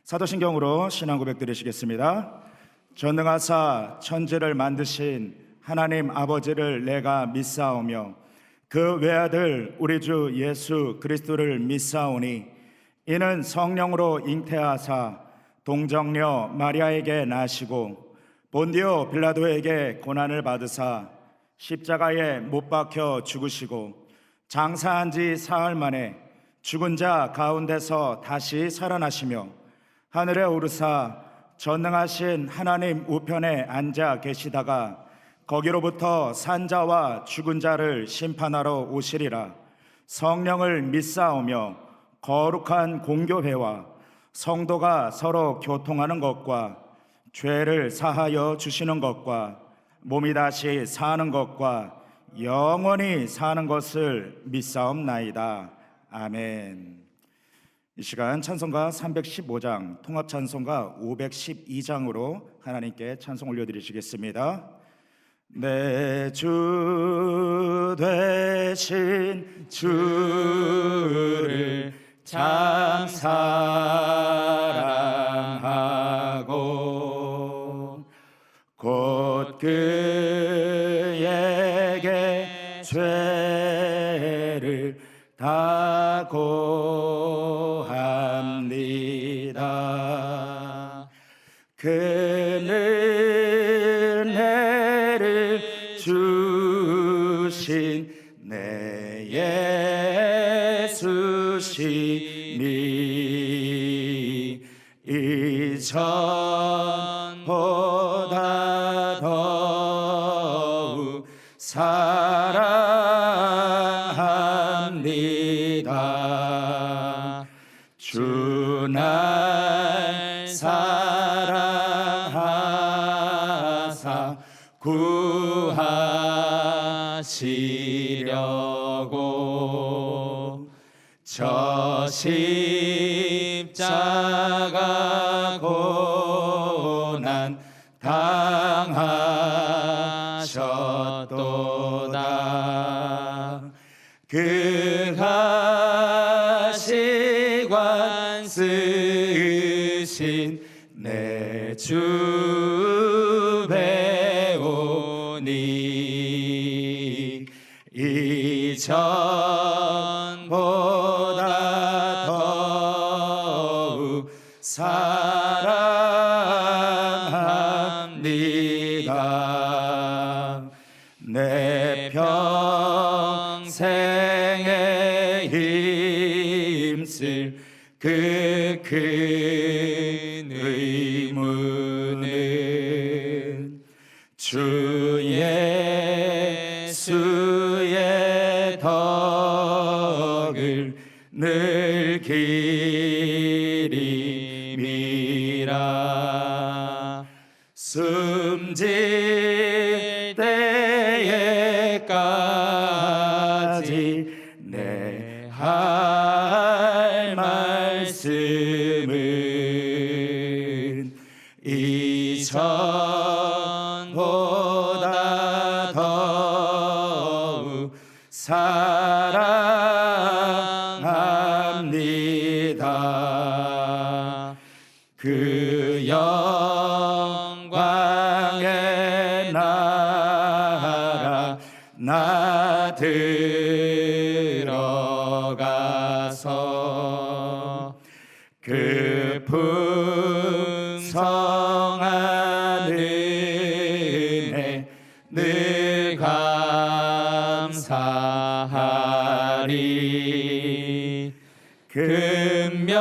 사도신경으로 신앙 고백 드리시겠습니다. 전능하사 천지를 만드신 하나님 아버지를 내가 믿사오며 그 외아들 우리 주 예수 그리스도를 믿사오니 이는 성령으로 잉태하사 동정녀 마리아에게 나시고 본디오 빌라도에게 고난을 받으사 십자가에 못 박혀 죽으시고 장사한 지 사흘 만에 죽은 자 가운데서 다시 살아나시며 하늘에 오르사 전능하신 하나님 우편에 앉아 계시다가 거기로부터 산자와 죽은 자를 심판하러 오시리라. 성령을 믿사오며 거룩한 공교회와 성도가 서로 교통하는 것과 죄를 사하여 주시는 것과 몸이 다시 사는 것과 영원히 사는 것을 믿사옵나이다. 아멘. 이 시간 찬송가 315장, 통합찬송가 512장으로 하나님께 찬송 올려드리시겠습니다. 내 주 되신 주를 참 사랑하고 곧 그에게 죄를 다 고합니다. 그 은혜를 주신 내 예수심이 이전보다 더욱 사랑합니다. 주 날 사랑하사 구하시려고 저 십자가 고난 당하셨도다. 그 가시관 쓰신 내 주 배우니 이전보다 더욱 사랑합니다. 내 평생에 힘쓸 그 큰 의무는 주 예수의 덕을 늘 기림이라. 숨질 때에까지 내 할 말씀은 이전보다 더욱 사랑합니다. 그 나 들어가서 그 풍성한 은혜 늘 감사하리. 금멸류관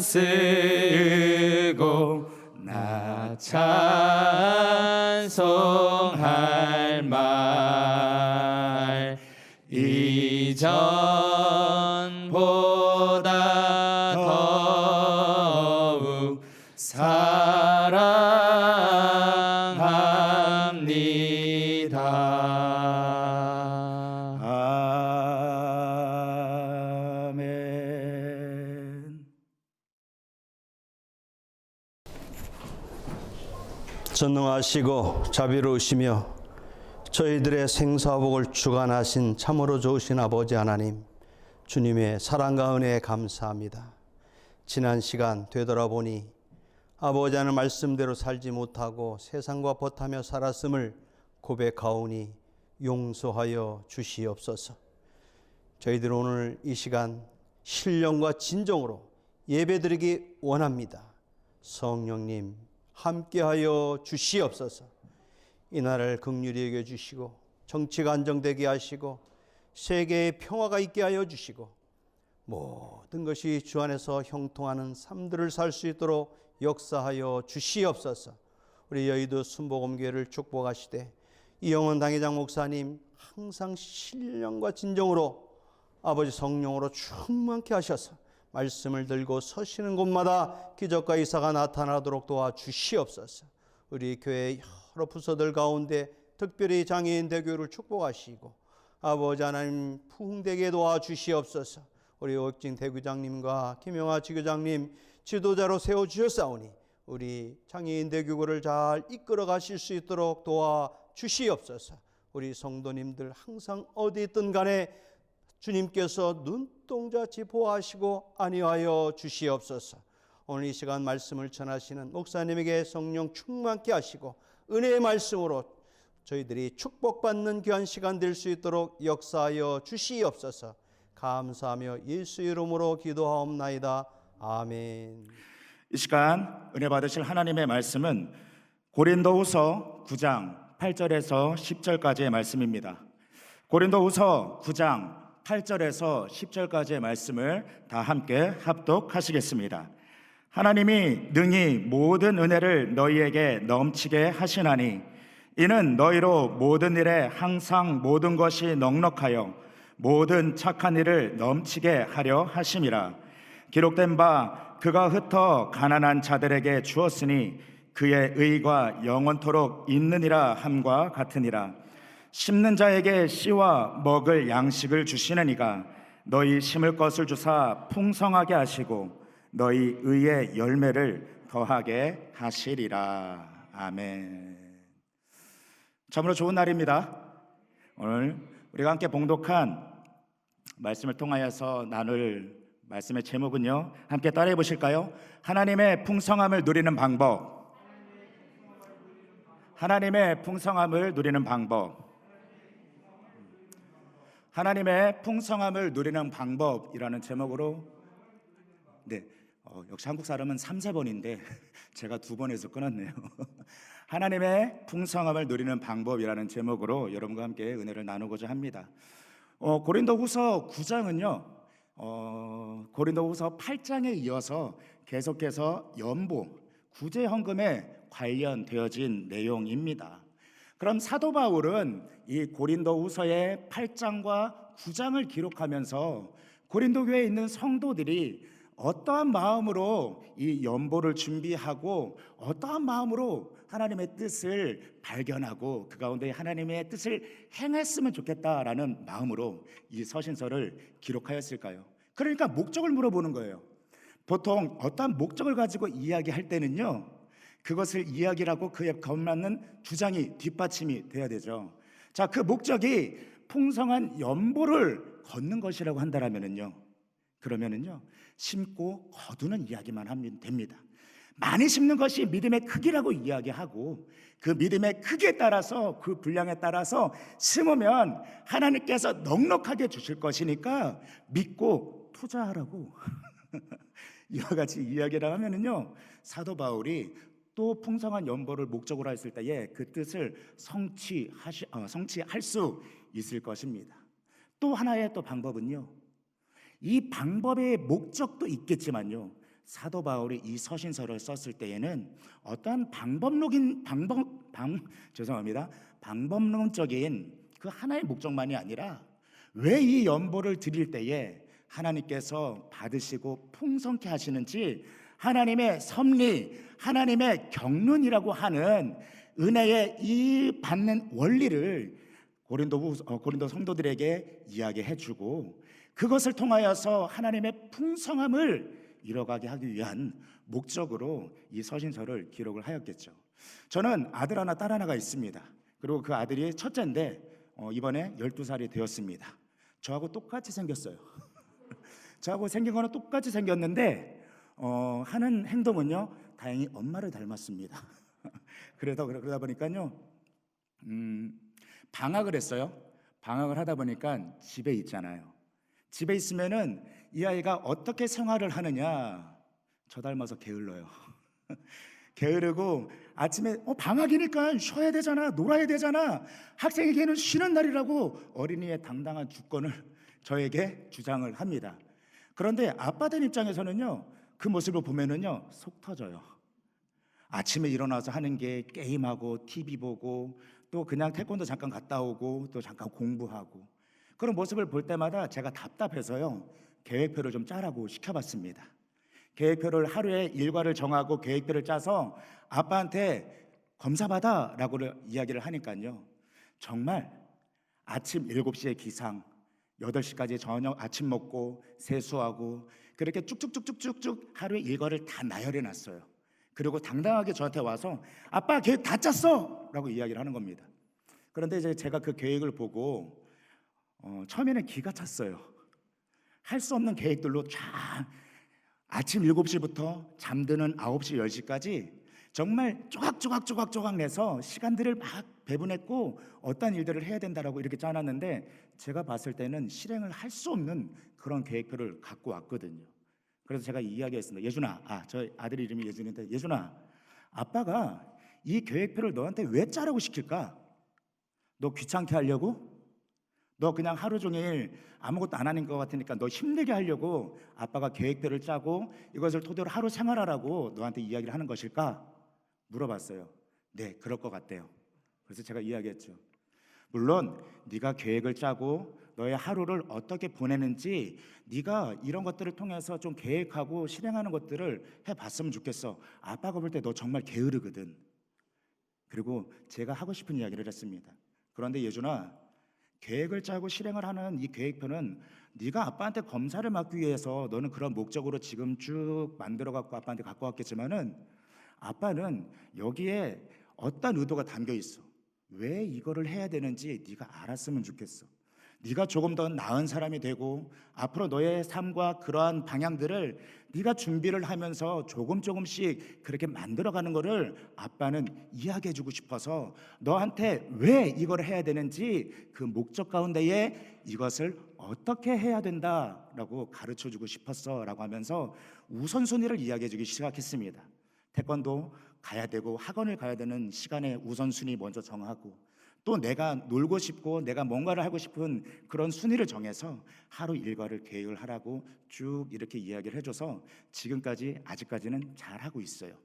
쓰고 나 찬송할 말 이전보다 더욱 사랑합니다. 아멘. 전능하시고 자비로우시며 저희들의 생사복을 주관하신 참으로 좋으신 아버지 하나님, 주님의 사랑과 은혜에 감사합니다. 지난 시간 되돌아보니 아버지 하나님 말씀대로 살지 못하고 세상과 벗하며 살았음을 고백하오니 용서하여 주시옵소서. 저희들 오늘 이 시간 신령과 진정으로 예배드리기 원합니다. 성령님 함께하여 주시옵소서. 이날을 긍휼히 여겨주시고 정치가 안정되게 하시고 세계에 평화가 있게 하여 주시고 모든 것이 주 안에서 형통하는 삶들을 살 수 있도록 역사하여 주시옵소서. 우리 여의도 순복음교회를 축복하시되 이영원 당회장 목사님 항상 신령과 진정으로 아버지 성령으로 충만케 하셔서 말씀을 들고 서시는 곳마다 기적과 이사가 나타나도록 도와주시옵소서. 우리 교회 여러 부서들 가운데 특별히 장애인 대교를 축복하시고 아버지 하나님 부흥되게 도와주시옵소서. 우리 옥진 대교장님과 김영하 지교장님 지도자로 세워주셨사오니 우리 장애인 대교구를 잘 이끌어 가실 수 있도록 도와주시옵소서. 우리 성도님들 항상 어디 있든 간에 주님께서 눈동자치 보호하시고 안위하여 주시옵소서. 오늘 이 시간 말씀을 전하시는 목사님에게 성령 충만케 하시고 은혜의 말씀으로 저희들이 축복받는 귀한 시간 될 수 있도록 역사하여 주시옵소서. 감사하며 예수 이름으로 기도하옵나이다. 아멘. 이 시간 은혜 받으실 하나님의 말씀은 고린도후서 9장 8절에서 10절까지의 말씀입니다. 고린도후서 9장 8절에서 10절까지의 말씀을 다 함께 합독하시겠습니다. 하나님이 능히 모든 은혜를 너희에게 넘치게 하시나니 이는 너희로 모든 일에 항상 모든 것이 넉넉하여 모든 착한 일을 넘치게 하려 하심이라. 기록된 바 그가 흩어 가난한 자들에게 주었으니 그의 의가 영원토록 있느니라 함과 같으니라. 심는 자에게 씨와 먹을 양식을 주시는 이가 너희 심을 것을 주사 풍성하게 하시고 너희 의의 열매를 더하게 하시리라. 아멘. 참으로 좋은 날입니다. 오늘 우리가 함께 봉독한 말씀을 통하여서 나눌 말씀의 제목은요, 함께 따라해 보실까요? 하나님의 풍성함을 누리는 방법. 하나님의 풍성함을 누리는 방법. 하나님의 풍성함을 누리는 방법이라는 제목으로, 역시 한국 사람은 3-4번인데 제가 2번 해서 끊었네요. 하나님의 풍성함을 누리는 방법이라는 제목으로 여러분과 함께 은혜를 나누고자 합니다. 고린도후서 9장은요, 고린도후서 8장에 이어서 계속해서 연보, 구제 헌금에 관련되어진 내용입니다. 그럼 사도 바울은 이 고린도후서의 8장과 9장을 기록하면서 고린도 교회에 있는 성도들이 어떠한 마음으로 이 연보를 준비하고 어떠한 마음으로 하나님의 뜻을 발견하고 그 가운데 하나님의 뜻을 행했으면 좋겠다라는 마음으로 이 서신서를 기록하였을까요? 그러니까 목적을 물어보는 거예요. 보통 어떠한 목적을 가지고 이야기할 때는요, 그것을 이야기라고 그에 걸맞는 주장이 뒷받침이 돼야 되죠. 자, 그 목적이 풍성한 연보를 걷는 것이라고 한다면은요, 그러면은요, 심고 거두는 이야기만 하면 됩니다. 많이 심는 것이 믿음의 크기라고 이야기하고, 그 믿음의 크기에 따라서, 그 분량에 따라서 심으면 하나님께서 넉넉하게 주실 것이니까 믿고 투자하라고 이와 같이 이야기를 하면은요, 사도 바울이 또 풍성한 연보를 목적으로 했을 때에 그 뜻을 성취할 수 있을 것입니다. 또 하나의 또 방법은요, 이 방법의 목적도 있겠지만요, 사도 바울이 이 서신서를 썼을 때에는 어떠한 방법론적인 그 하나의 목적만이 아니라 왜 이 연보를 드릴 때에 하나님께서 받으시고 풍성케 하시는지, 하나님의 섭리, 하나님의 경륜이라고 하는 은혜의 이 받는 원리를 고린도 성도들에게 이야기해주고, 그것을 통하여서 하나님의 풍성함을 이뤄가게 하기 위한 목적으로 이 서신서를 기록을 하였겠죠. 저는 아들 하나, 딸 하나가 있습니다. 그리고 그 아들이 첫째인데 이번에 12살이 되었습니다. 저하고 똑같이 생겼어요. 저하고 생긴 거는 똑같이 생겼는데 하는 행동은요, 다행히 엄마를 닮았습니다. 그러다 보니까요, 방학을 했어요. 방학을 하다 보니까 집에 있잖아요. 집에 있으면은 이 아이가 어떻게 생활을 하느냐, 저 닮아서 게을러요. 게으르고 아침에 방학이니까 쉬어야 되잖아, 놀아야 되잖아, 학생에게는 쉬는 날이라고 어린이의 당당한 주권을 저에게 주장을 합니다. 그런데 아빠들 입장에서는요, 그 모습을 보면은요, 속 터져요. 아침에 일어나서 하는 게 게임하고 TV 보고, 또 그냥 태권도 잠깐 갔다 오고, 또 잠깐 공부하고, 그런 모습을 볼 때마다 제가 답답해서요, 계획표를 좀 짜라고 시켜봤습니다. 계획표를, 하루에 일과를 정하고 계획표를 짜서 아빠한테 검사받아라고 이야기를 하니까요, 정말 아침 7시에 기상, 8시까지 저녁 아침 먹고 세수하고, 그렇게 쭉쭉쭉쭉쭉 하루의 일과를 다 나열해 놨어요. 그리고 당당하게 저한테 와서 아빠 계획 다 짰어! 라고 이야기를 하는 겁니다. 그런데 이제 제가 그 계획을 보고 처음에는 기가 찼어요. 할 수 없는 계획들로 쫙, 아침 7시부터 잠드는 9시, 10시까지 정말 조각조각 내서 시간들을 막 배분했고 어떤 일들을 해야 된다라고 이렇게 짜놨는데, 제가 봤을 때는 실행을 할 수 없는 그런 계획표를 갖고 왔거든요. 그래서 제가 이야기했습니다. 예준아, 저 아들 이름이 예준인데, 예준아, 아빠가 이 계획표를 너한테 왜 짜라고 시킬까? 너 귀찮게 하려고? 너 그냥 하루 종일 아무것도 안 하는 것 같으니까 너 힘들게 하려고 아빠가 계획표를 짜고 이것을 토대로 하루 생활하라고 너한테 이야기를 하는 것일까? 물어봤어요. 네, 그럴 것 같대요. 그래서 제가 이야기했죠. 물론 네가 계획을 짜고 너의 하루를 어떻게 보내는지 네가 이런 것들을 통해서 좀 계획하고 실행하는 것들을 해봤으면 좋겠어. 아빠가 볼 때 너 정말 게으르거든. 그리고 제가 하고 싶은 이야기를 했습니다. 그런데 예준아, 계획을 짜고 실행을 하는 이 계획표는 네가 아빠한테 검사를 받기 위해서 너는 그런 목적으로 지금 쭉 만들어 갖고 아빠한테 갖고 왔겠지만은, 아빠는 여기에 어떤 의도가 담겨 있어. 왜 이거를 해야 되는지 네가 알았으면 좋겠어. 네가 조금 더 나은 사람이 되고 앞으로 너의 삶과 그러한 방향들을 네가 준비를 하면서 조금씩 그렇게 만들어가는 거를 아빠는 이야기해주고 싶어서 너한테 왜 이걸 해야 되는지 그 목적 가운데에 이것을 어떻게 해야 된다라고 가르쳐주고 싶었어라고 하면서 우선순위를 이야기해주기 시작했습니다. 태권도 가야 되고 학원을 가야 되는 시간의 우선순위 먼저 정하고, 또 내가 놀고 싶고 내가 뭔가를 하고 싶은 그런 순위를 정해서 하루 일과를 계획을 하라고 쭉 이렇게 이야기를 해줘서 지금까지 아직까지는 잘하고 있어요.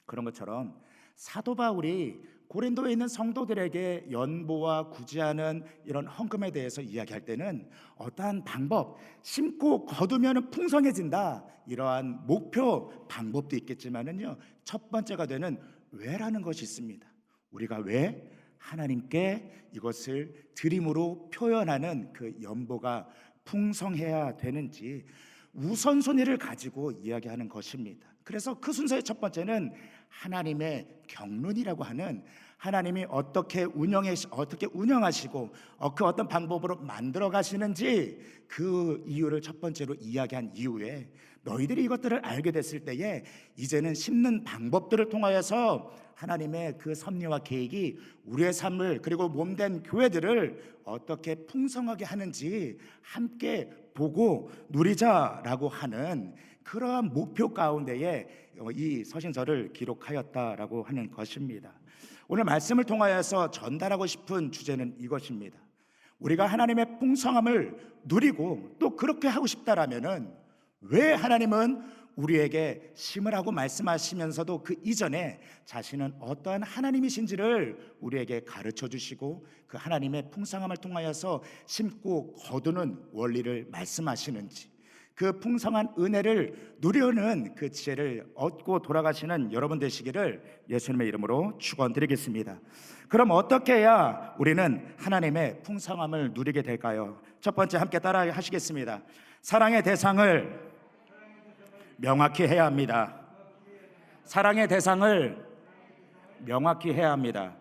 그런 것처럼 사도 바울이 고린도에 있는 성도들에게 연보와 구제하는 이런 헌금에 대해서 이야기할 때는 어떠한 방법, 심고 거두면 풍성해진다, 이러한 목표, 방법도 있겠지만은요, 첫 번째가 되는 왜라는 것이 있습니다. 우리가 왜 하나님께 이것을 드림으로 표현하는 그 연보가 풍성해야 되는지 우선순위를 가지고 이야기하는 것입니다. 그래서 그 순서의 첫 번째는 하나님의 경륜이라고 하는 하나님이 어떻게 운영하시고 그 어떤 방법으로 만들어 가시는지 그 이유를 첫 번째로 이야기한 이후에 너희들이 이것들을 알게 됐을 때에 이제는 심는 방법들을 통하여서 하나님의 그 섭리와 계획이 우리의 삶을 그리고 몸된 교회들을 어떻게 풍성하게 하는지 함께 보고 누리자라고 하는 그러한 목표 가운데에 이 서신서를 기록하였다라고 하는 것입니다. 오늘 말씀을 통하여서 전달하고 싶은 주제는 이것입니다. 우리가 하나님의 풍성함을 누리고 또 그렇게 하고 싶다라면은 왜 하나님은 우리에게 심으라고 말씀하시면서도 그 이전에 자신은 어떠한 하나님이신지를 우리에게 가르쳐 주시고 그 하나님의 풍성함을 통하여서 심고 거두는 원리를 말씀하시는지, 그 풍성한 은혜를 누려는 그 지혜를 얻고 돌아가시는 여러분 되시기를 예수님의 이름으로 축원드리겠습니다. 그럼 어떻게 해야 우리는 하나님의 풍성함을 누리게 될까요? 첫 번째 함께 따라 하시겠습니다. 사랑의 대상을 명확히 해야 합니다. 사랑의 대상을 명확히 해야 합니다.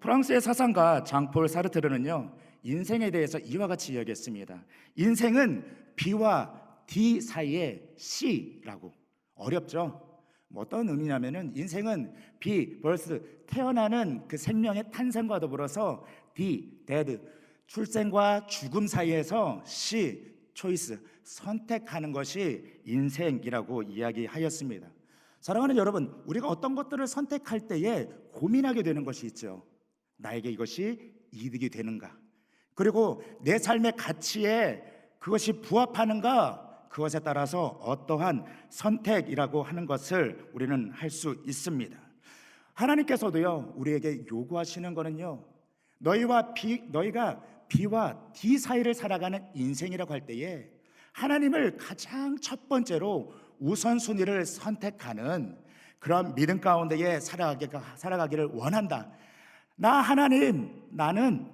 프랑스의 사상가 장폴 사르트르는요, 인생에 대해서 이와 같이 이야기했습니다. 인생은 B와 D 사이의 C라고. 어렵죠? 어떤 의미냐면은 인생은 B, birth, 태어나는 그 생명의 탄생과 더불어서 D, death, 출생과 죽음 사이에서 C, choice, 선택하는 것이 인생이라고 이야기하였습니다. 사랑하는 여러분, 우리가 어떤 것들을 선택할 때에 고민하게 되는 것이 있죠. 나에게 이것이 이득이 되는가? 그리고 내 삶의 가치에 그것이 부합하는가? 그것에 따라서 어떠한 선택이라고 하는 것을 우리는 할 수 있습니다. 하나님께서도요, 우리에게 요구하시는 거는요, 너희가 B와 D 사이를 살아가는 인생이라고 할 때에 하나님을 가장 첫 번째로 우선순위를 선택하는 그런 믿음 가운데에 살아가기를 원한다. 나는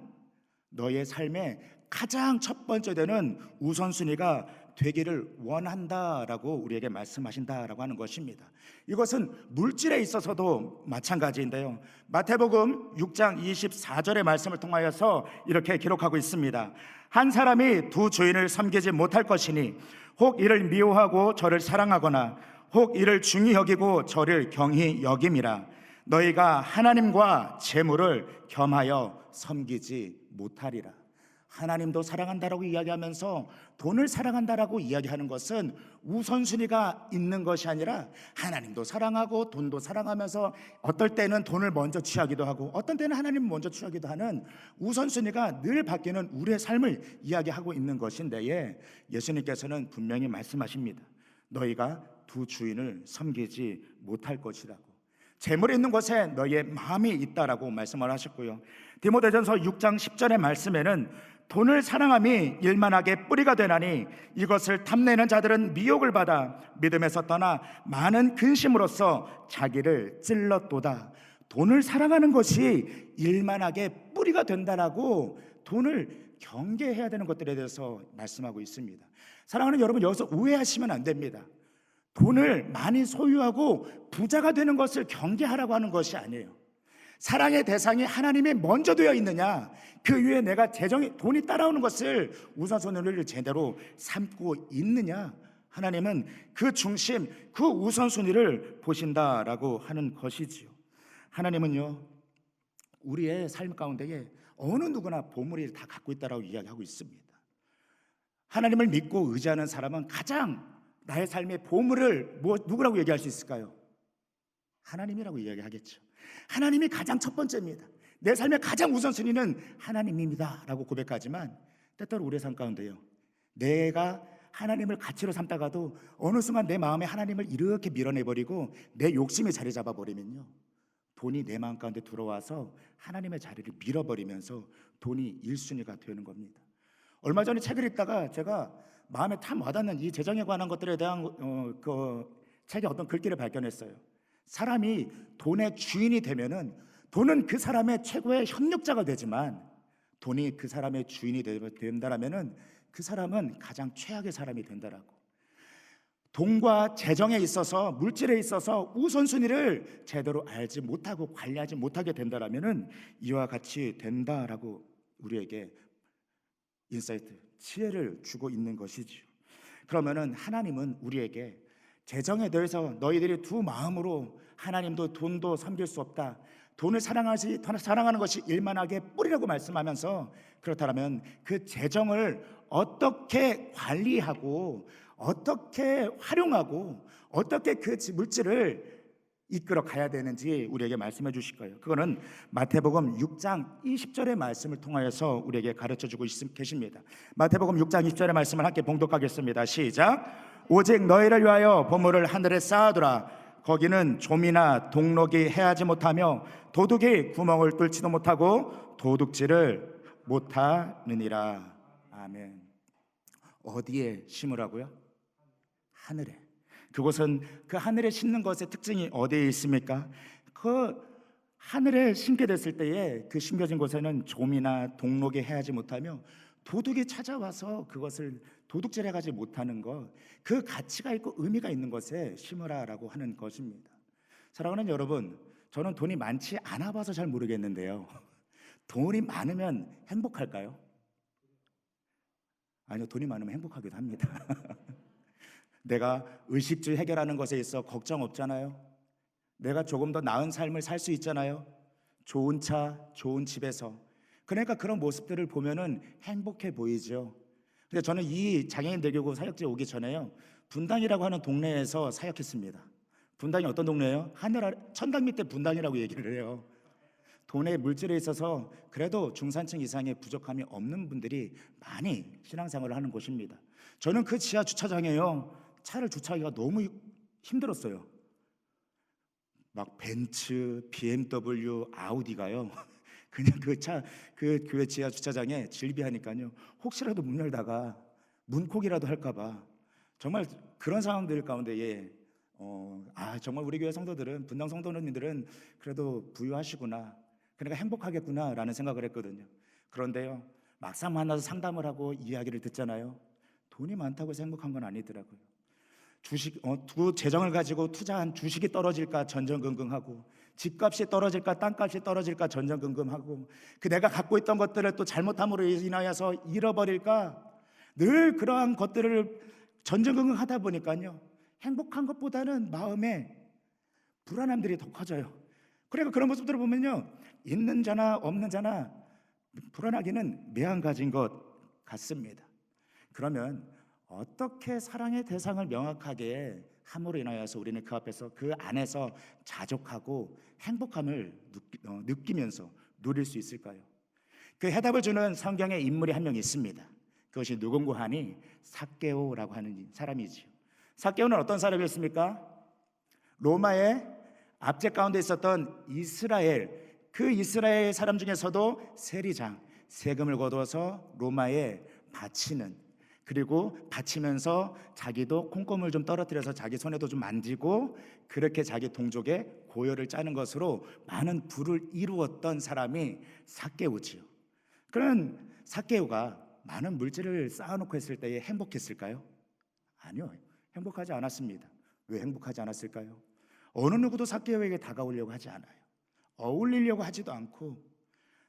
너의 삶에 가장 첫 번째 되는 우선순위가 되기를 원한다라고 우리에게 말씀하신다라고 하는 것입니다. 이것은 물질에 있어서도 마찬가지인데요. 마태복음 6장 24절의 말씀을 통하여서 이렇게 기록하고 있습니다. 한 사람이 두 주인을 섬기지 못할 것이니 혹 이를 미워하고 저를 사랑하거나 혹 이를 중히 여기고 저를 경히 여김이라. 너희가 하나님과 재물을 겸하여 섬기지 못하리라. 하나님도 사랑한다라고 이야기하면서 돈을 사랑한다라고 이야기하는 것은 우선순위가 있는 것이 아니라 하나님도 사랑하고 돈도 사랑하면서 어떨 때는 돈을 먼저 취하기도 하고 어떤 때는 하나님을 먼저 취하기도 하는 우선순위가 늘 바뀌는 우리의 삶을 이야기하고 있는 것인데, 예수님께서는 분명히 말씀하십니다. 너희가 두 주인을 섬기지 못할 것이라고. 재물이 있는 곳에 너희의 마음이 있다라고 말씀을 하셨고요. 디모데전서 6장 10절의 말씀에는 돈을 사랑함이 일만하게 뿌리가 되나니 이것을 탐내는 자들은 미혹을 받아 믿음에서 떠나 많은 근심으로써 자기를 찔렀도다. 돈을 사랑하는 것이 일만하게 뿌리가 된다라고 돈을 경계해야 되는 것들에 대해서 말씀하고 있습니다. 사랑하는 여러분, 여기서 오해하시면 안 됩니다. 돈을 많이 소유하고 부자가 되는 것을 경계하라고 하는 것이 아니에요. 사랑의 대상이 하나님이 먼저 되어 있느냐, 그 위에 내가 돈이 따라오는 것을 우선순위를 제대로 삼고 있느냐, 하나님은 그 중심, 그 우선순위를 보신다라고 하는 것이지요. 하나님은요, 우리의 삶 가운데에 어느 누구나 보물이 다 갖고 있다라고 이야기하고 있습니다. 하나님을 믿고 의지하는 사람은 가장 나의 삶의 보물을 누구라고 얘기할 수 있을까요? 하나님이라고 이야기하겠죠. 하나님이 가장 첫 번째입니다. 내 삶의 가장 우선순위는 하나님입니다 라고 고백하지만, 때때로 우리의 삶 가운데요, 내가 하나님을 가치로 삼다가도 어느 순간 내 마음에 하나님을 이렇게 밀어내버리고 내 욕심이 자리 잡아버리면요, 돈이 내 마음 가운데 들어와서 하나님의 자리를 밀어버리면서 돈이 1순위가 되는 겁니다. 얼마 전에 책을 읽다가 제가 마음에 참 와닿는 이 재정에 관한 것들에 대한 그 책의 어떤 글귀를 발견했어요. 사람이 돈의 주인이 되면은 돈은 그 사람의 최고의 협력자가 되지만, 돈이 그 사람의 주인이 된다라면은 그 사람은 가장 최악의 사람이 된다라고. 돈과 재정에 있어서, 물질에 있어서 우선순위를 제대로 알지 못하고 관리하지 못하게 된다라면은 이와 같이 된다라고 우리에게 인사이트, 지혜를 주고 있는 것이지요. 그러면은 하나님은 우리에게 재정에 대해서 너희들이 두 마음으로 하나님도 돈도 섬길 수 없다, 돈을 사랑하는 것이 일만하게 뿌리라고 말씀하면서, 그렇다면 그 재정을 어떻게 관리하고 어떻게 활용하고 어떻게 그 물질을 이끌어 가야 되는지 우리에게 말씀해 주실 거예요. 그거는 마태복음 6장 20절의 말씀을 통하여서 우리에게 가르쳐 주고 계십니다. 마태복음 6장 20절의 말씀을 함께 봉독하겠습니다. 시작. 오직 너희를 위하여 보물을 하늘에 쌓아두라. 거기는 좀이나 동록이 해하지 못하며 도둑이 구멍을 뚫지도 못하고 도둑질을 못하느니라. 아멘. 어디에 심으라고요? 하늘에. 그곳은 그 하늘에 심는 것의 특징이 어디에 있습니까? 그 하늘에 심게 됐을 때에 그 심겨진 곳에는 좀이나 동록이 해하지 못하며 도둑이 찾아와서 그것을 도둑질해가지 못하는 것, 그 가치가 있고 의미가 있는 것에 심으라라고 하는 것입니다. 사랑하는 여러분, 저는 돈이 많지 않아 봐서 잘 모르겠는데요, 돈이 많으면 행복할까요? 아니요, 돈이 많으면 행복하기도 합니다. 내가 의식주 해결하는 것에 있어 걱정 없잖아요. 내가 조금 더 나은 삶을 살 수 있잖아요. 좋은 차, 좋은 집에서. 그러니까 그런 모습들을 보면은 행복해 보이죠. 근데 저는 이 장애인대교구 사역지에 오기 전에요, 분당이라고 하는 동네에서 사역했습니다. 분당이 어떤 동네예요? 하늘 아래 천당 밑에 분당이라고 얘기를 해요. 돈의 물질에 있어서 그래도 중산층 이상의 부족함이 없는 분들이 많이 신앙생활을 하는 곳입니다. 저는 그 지하 주차장에요, 차를 주차하기가 너무 힘들었어요. 막 벤츠, BMW, 아우디가요 그냥 그 교회 지하 주차장에 질비하니까요, 혹시라도 문 열다가 문콕이라도 할까봐 정말 그런 상황들 가운데에 정말 우리 교회 성도들은, 분당 성도님들은 그래도 부유하시구나, 그러니까 행복하겠구나라는 생각을 했거든요. 그런데요, 막상 만나서 상담을 하고 이야기를 듣잖아요. 돈이 많다고 해서 행복한 건 아니더라고요. 재정을 가지고 투자한 주식이 떨어질까 전전긍긍하고, 집값이 떨어질까 땅값이 떨어질까 전전긍긍하고, 그 내가 갖고 있던 것들을 또 잘못함으로 인하여서 잃어버릴까, 늘 그러한 것들을 전전긍긍하다 보니까요, 행복한 것보다는 마음에 불안함들이 더 커져요. 그러니까 그런 모습들을 보면요, 있는 자나 없는 자나 불안하기는 매한가지인 것 같습니다. 그러면 어떻게 사랑의 대상을 명확하게 함으로 인하여서 우리는 그 앞에서, 그 안에서 자족하고 행복함을 느끼면서 누릴 수 있을까요? 그 해답을 주는 성경의 인물이 한 명 있습니다. 그것이 누군고 하니 삭개오라고 하는 사람이지요. 삭개오는 어떤 사람이었습니까? 로마의 압제 가운데 있었던 그 이스라엘 사람 중에서도 세리장, 세금을 거두어서 로마에 바치는, 그리고 바치면서 자기도 콩고물 좀 떨어뜨려서 자기 손에도 좀 만지고, 그렇게 자기 동족의 고열을 짜는 것으로 많은 부를 이루었던 사람이 삭개오지요. 그런 삭개오가 많은 물질을 쌓아놓고 했을 때에 행복했을까요? 아니요, 행복하지 않았습니다. 왜 행복하지 않았을까요? 어느 누구도 삭개오에게 다가오려고 하지 않아요. 어울리려고 하지도 않고,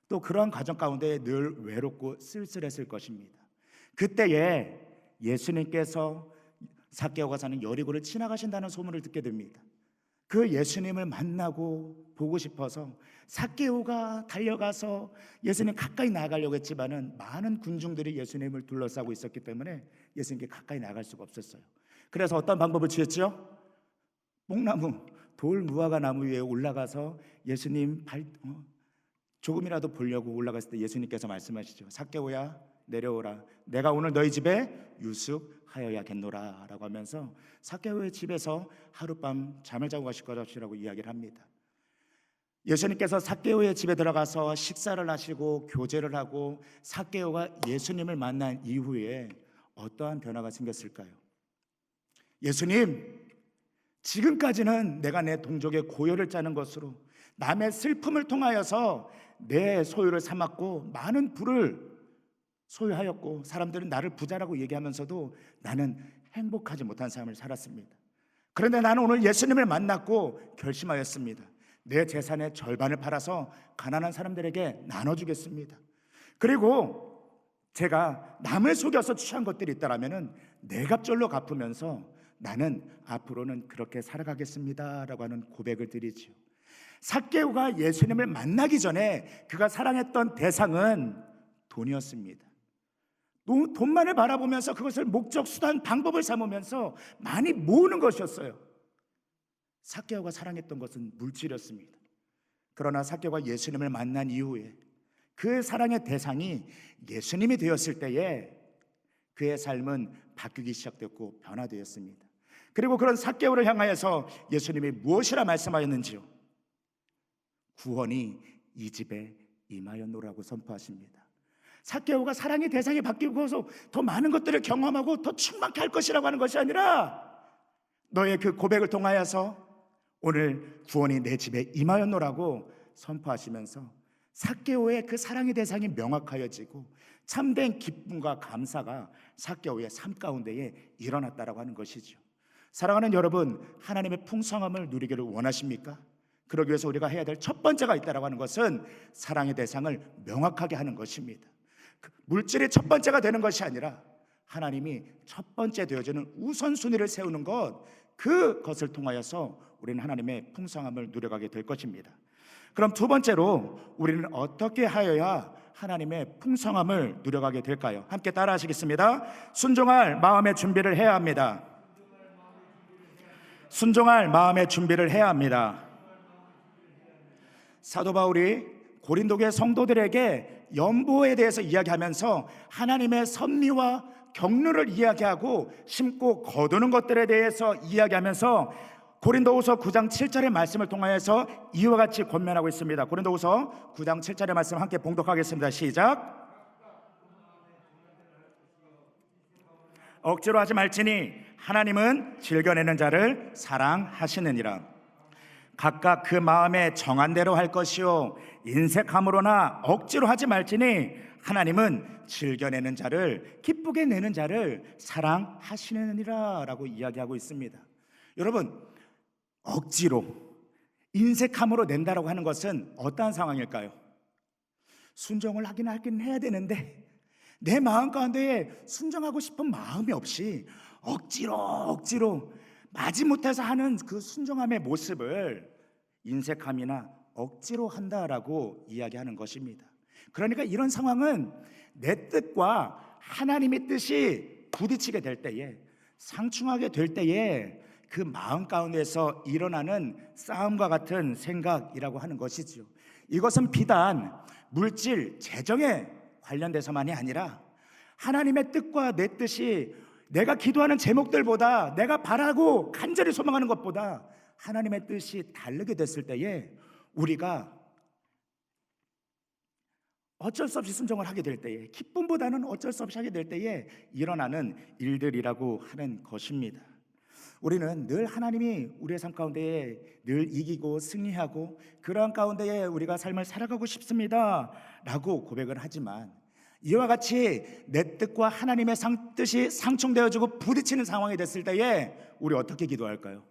또 그러한 과정 가운데 늘 외롭고 쓸쓸했을 것입니다. 그때에 예수님께서 삭개오가 사는 여리고를 지나가신다는 소문을 듣게 됩니다. 그 예수님을 만나고 보고 싶어서 삭개오가 달려가서 예수님 가까이 나가려고 했지만은 많은 군중들이 예수님을 둘러싸고 있었기 때문에 예수님께 가까이 나갈 수가 없었어요. 그래서 어떤 방법을 취했죠? 뽕나무, 돌 무화과 나무 위에 올라가서 예수님 조금이라도 보려고 올라갔을 때 예수님께서 말씀하시죠. 삭개오야, 내려오라. 내가 오늘 너희 집에 유숙하여야겠노라 라고 하면서 삭개오의 집에서 하룻밤 잠을 자고 가실 것이라고 이야기를 합니다. 예수님께서 삭개오의 집에 들어가서 식사를 하시고 교제를 하고, 삭개오가 예수님을 만난 이후에 어떠한 변화가 생겼을까요? 예수님, 지금까지는 내가 내 동족의 고열을 짜는 것으로 남의 슬픔을 통하여서 내 소유를 삼았고 많은 부를 소유하였고, 사람들은 나를 부자라고 얘기하면서도 나는 행복하지 못한 삶을 살았습니다. 그런데 나는 오늘 예수님을 만났고 결심하였습니다. 내 재산의 절반을 팔아서 가난한 사람들에게 나눠주겠습니다. 그리고 제가 남을 속여서 취한 것들이 있다라면은 내갑절로 갚으면서 나는 앞으로는 그렇게 살아가겠습니다라고 하는 고백을 드리지요. 삭개오가 예수님을 만나기 전에 그가 사랑했던 대상은 돈이었습니다. 돈만을 바라보면서 그것을 목적, 수단, 방법을 삼으면서 많이 모으는 것이었어요. 삭개오가 사랑했던 것은 물질이었습니다. 그러나 삭개오가 예수님을 만난 이후에 그 사랑의 대상이 예수님이 되었을 때에 그의 삶은 바뀌기 시작됐고 변화되었습니다. 그리고 그런 삭개오를 향하여서 예수님이 무엇이라 말씀하였는지요? 구원이 이 집에 임하였노라고 선포하십니다. 삭개오가 사랑의 대상이 바뀌고서 더 많은 것들을 경험하고 더 충만케 할 것이라고 하는 것이 아니라 너의 그 고백을 통하여서 오늘 구원이 내 집에 임하였노라고 선포하시면서 삭개오의 그 사랑의 대상이 명확하여지고 참된 기쁨과 감사가 삭개오의 삶 가운데에 일어났다라고 하는 것이죠. 사랑하는 여러분, 하나님의 풍성함을 누리기를 원하십니까? 그러기 위해서 우리가 해야 될 첫 번째가 있다라고 하는 것은 사랑의 대상을 명확하게 하는 것입니다. 물질이 첫 번째가 되는 것이 아니라 하나님이 첫 번째 되어지는 우선순위를 세우는 것, 그것을 통하여서 우리는 하나님의 풍성함을 누려가게 될 것입니다. 그럼 두 번째로 우리는 어떻게 하여야 하나님의 풍성함을 누려가게 될까요? 함께 따라 하시겠습니다. 순종할 마음의 준비를 해야 합니다. 순종할 마음의 준비를 해야 합니다. 사도 바울이 고린도교의 성도들에게 연보에 대해서 이야기하면서 하나님의 섭리와 경륜을 이야기하고 심고 거두는 것들에 대해서 이야기하면서 고린도후서 9장 7절의 말씀을 통하여서 이와 같이 권면하고 있습니다. 고린도후서 9장 7절의 말씀 함께 봉독하겠습니다. 시작. 억지로 하지 말지니 하나님은 즐겨내는 자를 사랑하시느니라. 각각 그 마음에 정한 대로 할 것이요 인색함으로나 억지로 하지 말지니 하나님은 즐겨내는 자를, 기쁘게 내는 자를 사랑하시느니라 라고 이야기하고 있습니다. 여러분, 억지로 인색함으로 낸다라고 하는 것은 어떠한 상황일까요? 순종을 하긴 해야 되는데 내 마음 가운데에 순종하고 싶은 마음이 없이 억지로 마지못해서 하는 그 순종함의 모습을 인색함이나 억지로 한다라고 이야기하는 것입니다. 그러니까 이런 상황은 내 뜻과 하나님의 뜻이 부딪히게 될 때에, 상충하게 될 때에 그 마음 가운데서 일어나는 싸움과 같은 생각이라고 하는 것이지요. 이것은 비단 물질, 재정에 관련돼서만이 아니라 하나님의 뜻과 내 뜻이 내가 기도하는 제목들보다, 내가 바라고 간절히 소망하는 것보다 하나님의 뜻이 다르게 됐을 때에 우리가 어쩔 수 없이 순종을 하게 될 때에, 기쁨보다는 어쩔 수 없이 하게 될 때에 일어나는 일들이라고 하는 것입니다. 우리는 늘 하나님이 우리의 삶 가운데에 늘 이기고 승리하고 그러한 가운데에 우리가 삶을 살아가고 싶습니다 라고 고백을 하지만, 이와 같이 내 뜻과 하나님의 뜻이 상충되어지고 부딪히는 상황이 됐을 때에 우리 어떻게 기도할까요?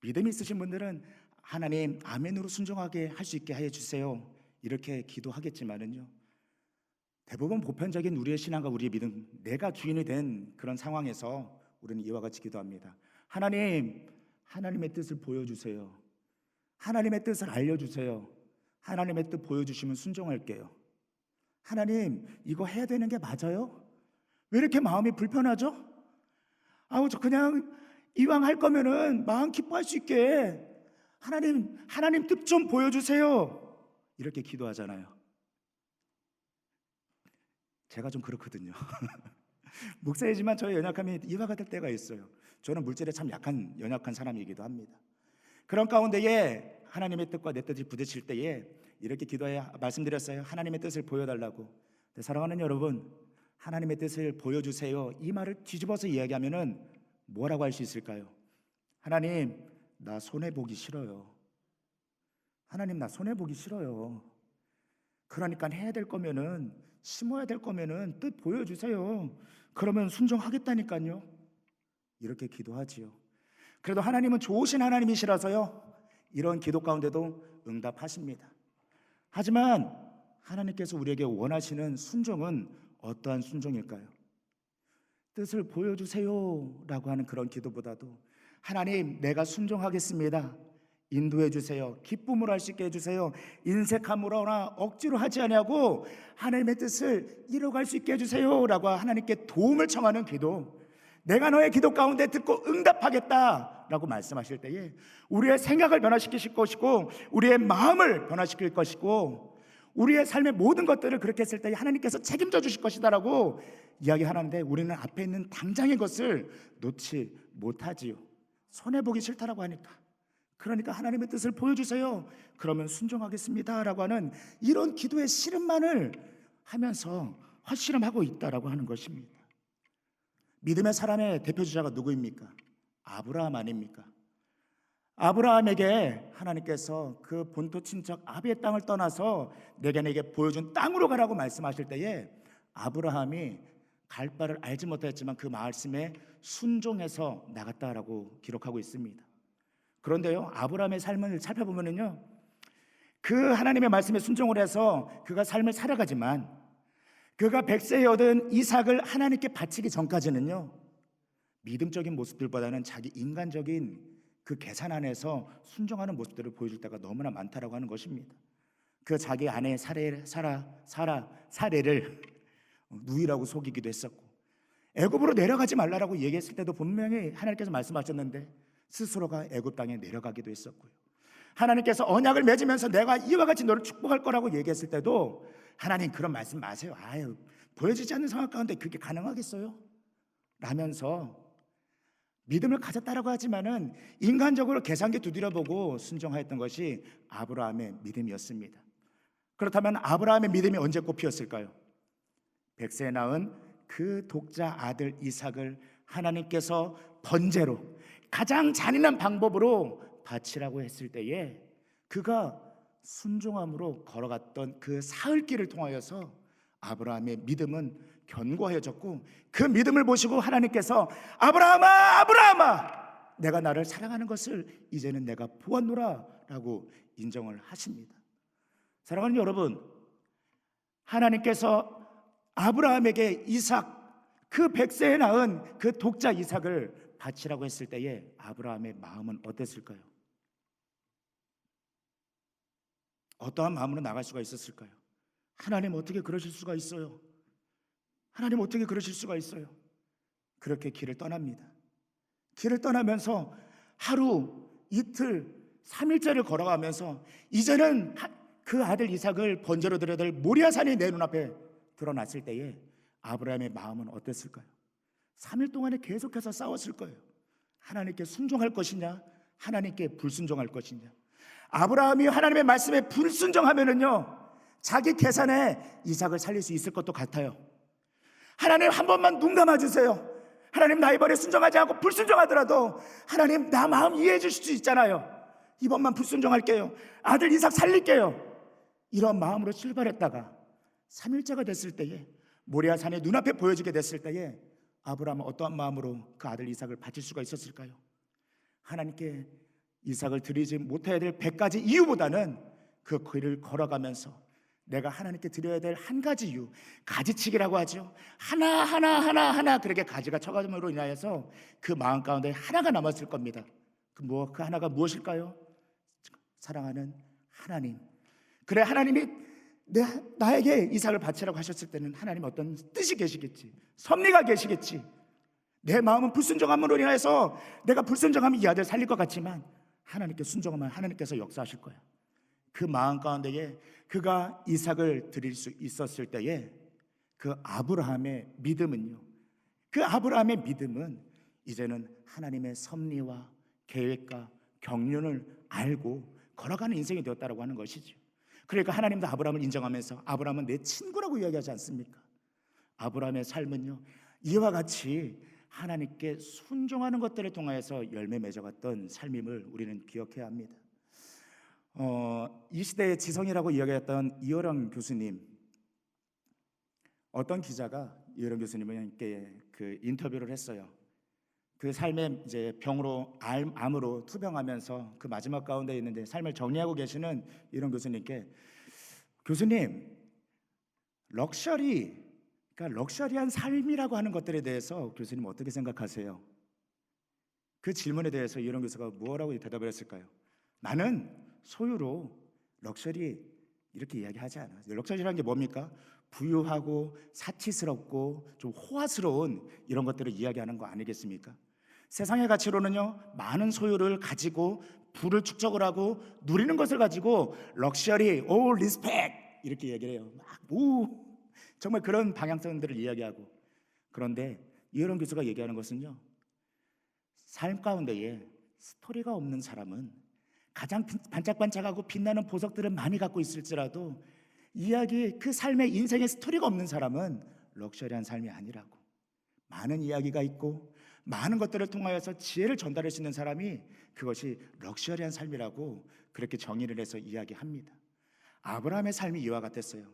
믿음이 있으신 분들은 하나님 아멘으로 순종하게 할 수 있게 하여 주세요 이렇게 기도하겠지만은요, 대부분 보편적인 우리의 신앙과 우리의 믿음, 내가 주인이 된 그런 상황에서 우리는 이와 같이 기도합니다. 하나님, 하나님의 뜻을 보여주세요. 하나님의 뜻을 알려주세요. 하나님의 뜻 보여주시면 순종할게요. 하나님, 이거 해야 되는 게 맞아요? 왜 이렇게 마음이 불편하죠? 저 그냥 이왕 할 거면은 마음 기뻐할 수 있게 하나님 뜻 좀 보여주세요 이렇게 기도하잖아요. 제가 좀 그렇거든요. 목사이지만 저의 연약함이 이와 같을 때가 있어요. 저는 물질에 참 연약한 사람이기도 합니다. 그런 가운데에 하나님의 뜻과 내 뜻이 부딪힐 때에 이렇게 기도해 말씀드렸어요. 하나님의 뜻을 보여달라고. 사랑하는 여러분, 하나님의 뜻을 보여주세요 이 말을 뒤집어서 이야기하면은 뭐라고 할 수 있을까요? 하나님, 나 손해보기 싫어요. 하나님, 나 손해보기 싫어요. 그러니까 해야 될 거면은, 심어야 될 거면은 뜻 보여주세요. 그러면 순종하겠다니까요. 이렇게 기도하지요. 그래도 하나님은 좋으신 하나님이시라서요, 이런 기도 가운데도 응답하십니다. 하지만 하나님께서 우리에게 원하시는 순종은 어떠한 순종일까요? 뜻을 보여주세요 라고 하는 그런 기도보다도, 하나님 내가 순종하겠습니다, 인도해 주세요, 기쁨으로 할 수 있게 해주세요, 인색함으로나 억지로 하지 아니하고 하나님의 뜻을 이뤄갈 수 있게 해주세요 라고 하나님께 도움을 청하는 기도, 내가 너의 기도 가운데 듣고 응답하겠다라고 말씀하실 때에 우리의 생각을 변화시키실 것이고, 우리의 마음을 변화시킬 것이고, 우리의 삶의 모든 것들을 그렇게 했을 때 하나님께서 책임져 주실 것이다라고 이야기하는데, 우리는 앞에 있는 당장의 것을 놓지 못하지요. 손해보기 싫다라고 하니까. 그러니까 하나님의 뜻을 보여주세요, 그러면 순종하겠습니다 라고 하는 이런 기도의 씨름만을 하면서 헛씨름하고 있다라고 하는 것입니다. 믿음의 사람의 대표주자가 누구입니까? 아브라함 아닙니까? 아브라함에게 하나님께서 그 본토 친척 아비의 땅을 떠나서 내게 보여준 땅으로 가라고 말씀하실 때에 아브라함이 갈 바를 알지 못했지만 그 말씀에 순종해서 나갔다라고 기록하고 있습니다. 그런데요, 아브라함의 삶을 살펴보면요, 그 하나님의 말씀에 순종을 해서 그가 삶을 살아가지만, 그가 100세에 얻은 이삭을 하나님께 바치기 전까지는요, 믿음적인 모습들보다는 자기 인간적인 그 계산 안에서 순종하는 모습들을 보여줄 때가 너무나 많다라고 하는 것입니다. 그 자기 아내 사례를 누이라고 속이기도 했었고, 애굽으로 내려가지 말라라고 얘기했을 때도 분명히 하나님께서 말씀하셨는데 스스로가 애굽 땅에 내려가기도 했었고요. 하나님께서 언약을 맺으면서 내가 이와 같이 너를 축복할 거라고 얘기했을 때도 하나님 그런 말씀 마세요, 아유 보여지지 않는 상황 가운데 그게 가능하겠어요? 라면서 믿음을 가졌다라고 하지만은 인간적으로 계산기 두드려보고 순종하였던 것이 아브라함의 믿음이었습니다. 그렇다면 아브라함의 믿음이 언제 꽃피었을까요? 100세에 낳은 그 독자 아들 이삭을 하나님께서 번제로 가장 잔인한 방법으로 바치라고 했을 때에 그가 순종함으로 걸어갔던 그 사흘길을 통하여서 아브라함의 믿음은 견고해졌고, 그 믿음을 보시고 하나님께서 아브라함아 아브라함아 내가 나를 사랑하는 것을 이제는 내가 보았노라 라고 인정을 하십니다. 사랑하는 여러분, 하나님께서 아브라함에게 이삭, 그 100세에 낳은 그 독자 이삭을 바치라고 했을 때에 아브라함의 마음은 어땠을까요? 어떠한 마음으로 나갈 수가 있었을까요? 하나님 어떻게 그러실 수가 있어요? 하나님 어떻게 그러실 수가 있어요? 그렇게 길을 떠납니다. 길을 떠나면서 하루, 이틀, 3일째를 걸어가면서 이제는 그 아들 이삭을 번제로 드려야 될 모리아산이 내 눈앞에 드러났을 때에 아브라함의 마음은 어땠을까요? 3일 동안에 계속해서 싸웠을 거예요. 하나님께 순종할 것이냐, 하나님께 불순종할 것이냐. 아브라함이 하나님의 말씀에 불순종하면은요, 자기 계산에 이삭을 살릴 수 있을 것도 같아요. 하나님 한 번만 눈 감아주세요. 하나님 나 이번에 순종하지 않고 불순종하더라도 하나님 나 마음 이해해 주실 수 있잖아요. 이번만 불순종할게요. 아들 이삭 살릴게요. 이런 마음으로 출발했다가 3일째가 됐을 때에 모리아산이 눈앞에 보여지게 됐을 때에 아브라함은 어떠한 마음으로 그 아들 이삭을 바칠 수가 있었을까요? 하나님께 이삭을 드리지 못해야 될 100가지 이유보다는 그 길을 걸어가면서 내가 하나님께 드려야 될 한 가지 이유, 가지치기라고 하죠. 하나 그렇게 가지가 쳐감으로 인하여서 그 마음 가운데 하나가 남았을 겁니다. 그 하나가 무엇일까요? 사랑하는 하나님. 그래, 하나님이 나에게 이삭을 바치라고 하셨을 때는 하나님 어떤 뜻이 계시겠지, 섭리가 계시겠지. 내 마음은 불순종함으로 인하여서 내가 불순종하면 이 아들 살릴 것 같지만 하나님께 순종하면 하나님께서 역사하실 거야. 그 마음 가운데에 그가 이삭을 드릴 수 있었을 때에 그 아브라함의 믿음은요, 그 아브라함의 믿음은 이제는 하나님의 섭리와 계획과 경륜을 알고 걸어가는 인생이 되었다라고 하는 것이죠. 그러니까 하나님도 아브라함을 인정하면서 아브라함은 내 친구라고 이야기하지 않습니까? 아브라함의 삶은요, 이와 같이 하나님께 순종하는 것들을 통하여서 열매 맺어갔던 삶임을 우리는 기억해야 합니다. 이 시대의 지성이라고 이야기했던 이어령 교수님, 어떤 기자가 이어령 교수님께 그 인터뷰를 했어요. 그 삶에 이제 병으로 암으로 투병하면서 그 마지막 가운데 있는데 삶을 정리하고 계시는 이런 교수님께, 교수님, 그러니까 럭셔리한 삶이라고 하는 것들에 대해서 교수님 어떻게 생각하세요? 그 질문에 대해서 이런 교수가 뭐라고 대답을 했을까요? 나는 소유로 럭셔리 이렇게 이야기하지 않아. 럭셔리라는 게 뭡니까? 부유하고 사치스럽고 좀 호화스러운 이런 것들을 이야기하는 거 아니겠습니까? 세상의 가치로는요, 많은 소유를 가지고 부를 축적을 하고 누리는 것을 가지고 럭셔리, 오 리스펙 이렇게 얘기를 해요. 정말 그런 방향성들을 이야기하고, 그런데 이런 교수가 얘기하는 것은요, 삶 가운데에 스토리가 없는 사람은 가장 반짝반짝하고 빛나는 보석들을 많이 갖고 있을지라도 그 삶의 인생의 스토리가 없는 사람은 럭셔리한 삶이 아니라고. 많은 이야기가 있고 많은 것들을 통하여서 지혜를 전달할 수 있는 사람이 그것이 럭셔리한 삶이라고 그렇게 정의를 해서 이야기합니다. 아브라함의 삶이 이와 같았어요.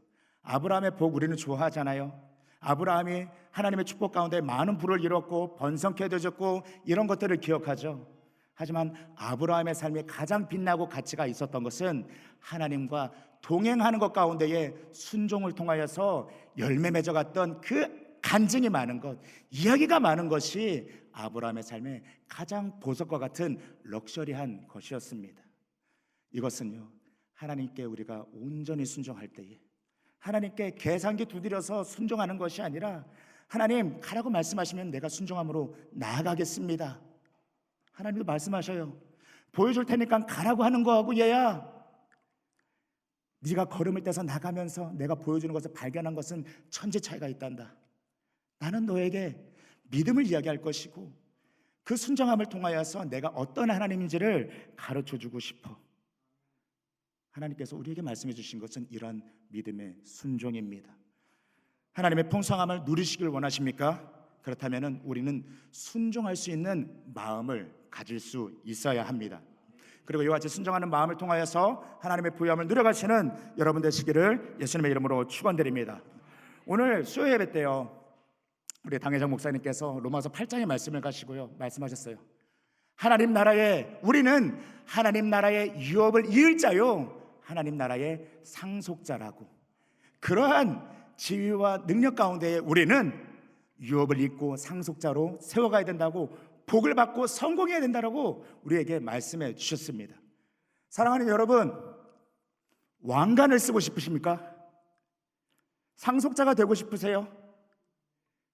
아브라함의 복 우리는 좋아하잖아요. 아브라함이 하나님의 축복 가운데 많은 부를 이뤘고 번성케 되었고 이런 것들을 기억하죠. 하지만 아브라함의 삶에 가장 빛나고 가치가 있었던 것은 하나님과 동행하는 것 가운데에 순종을 통하여서 열매 맺어갔던 그 간증이 많은 것, 이야기가 많은 것이 아브라함의 삶의 가장 보석과 같은 럭셔리한 것이었습니다. 이것은요, 하나님께 우리가 온전히 순종할 때에, 하나님께 계산기 두드려서 순종하는 것이 아니라, 하나님 가라고 말씀하시면 내가 순종함으로 나아가겠습니다. 하나님도 말씀하셔요. 보여줄 테니까 가라고 하는 거하고, 얘야, 네가 걸음을 떼서 나가면서 내가 보여주는 것을 발견한 것은 천지 차이가 있단다. 나는 너에게 믿음을 이야기할 것이고 그 순종함을 통하여서 내가 어떤 하나님인지를 가르쳐주고 싶어. 하나님께서 우리에게 말씀해 주신 것은 이런 믿음의 순종입니다. 하나님의 풍성함을 누리시길 원하십니까? 그렇다면 우리는 순종할 수 있는 마음을 가질 수 있어야 합니다. 그리고 이와 같이 순종하는 마음을 통하여서 하나님의 부여함을 누려가시는 여러분 되시기를 예수님의 이름으로 축원드립니다. 오늘 수요 예배 때요, 우리 당회장 목사님께서 로마서 8장의 말씀을 가시고요, 말씀하셨어요. 우리는 하나님 나라의 유업을 이을 자요, 하나님 나라의 상속자라고. 그러한 지위와 능력 가운데 우리는 유업을 잇고 상속자로 세워가야 된다고, 복을 받고 성공해야 된다고 우리에게 말씀해 주셨습니다. 사랑하는 여러분, 왕관을 쓰고 싶으십니까? 상속자가 되고 싶으세요?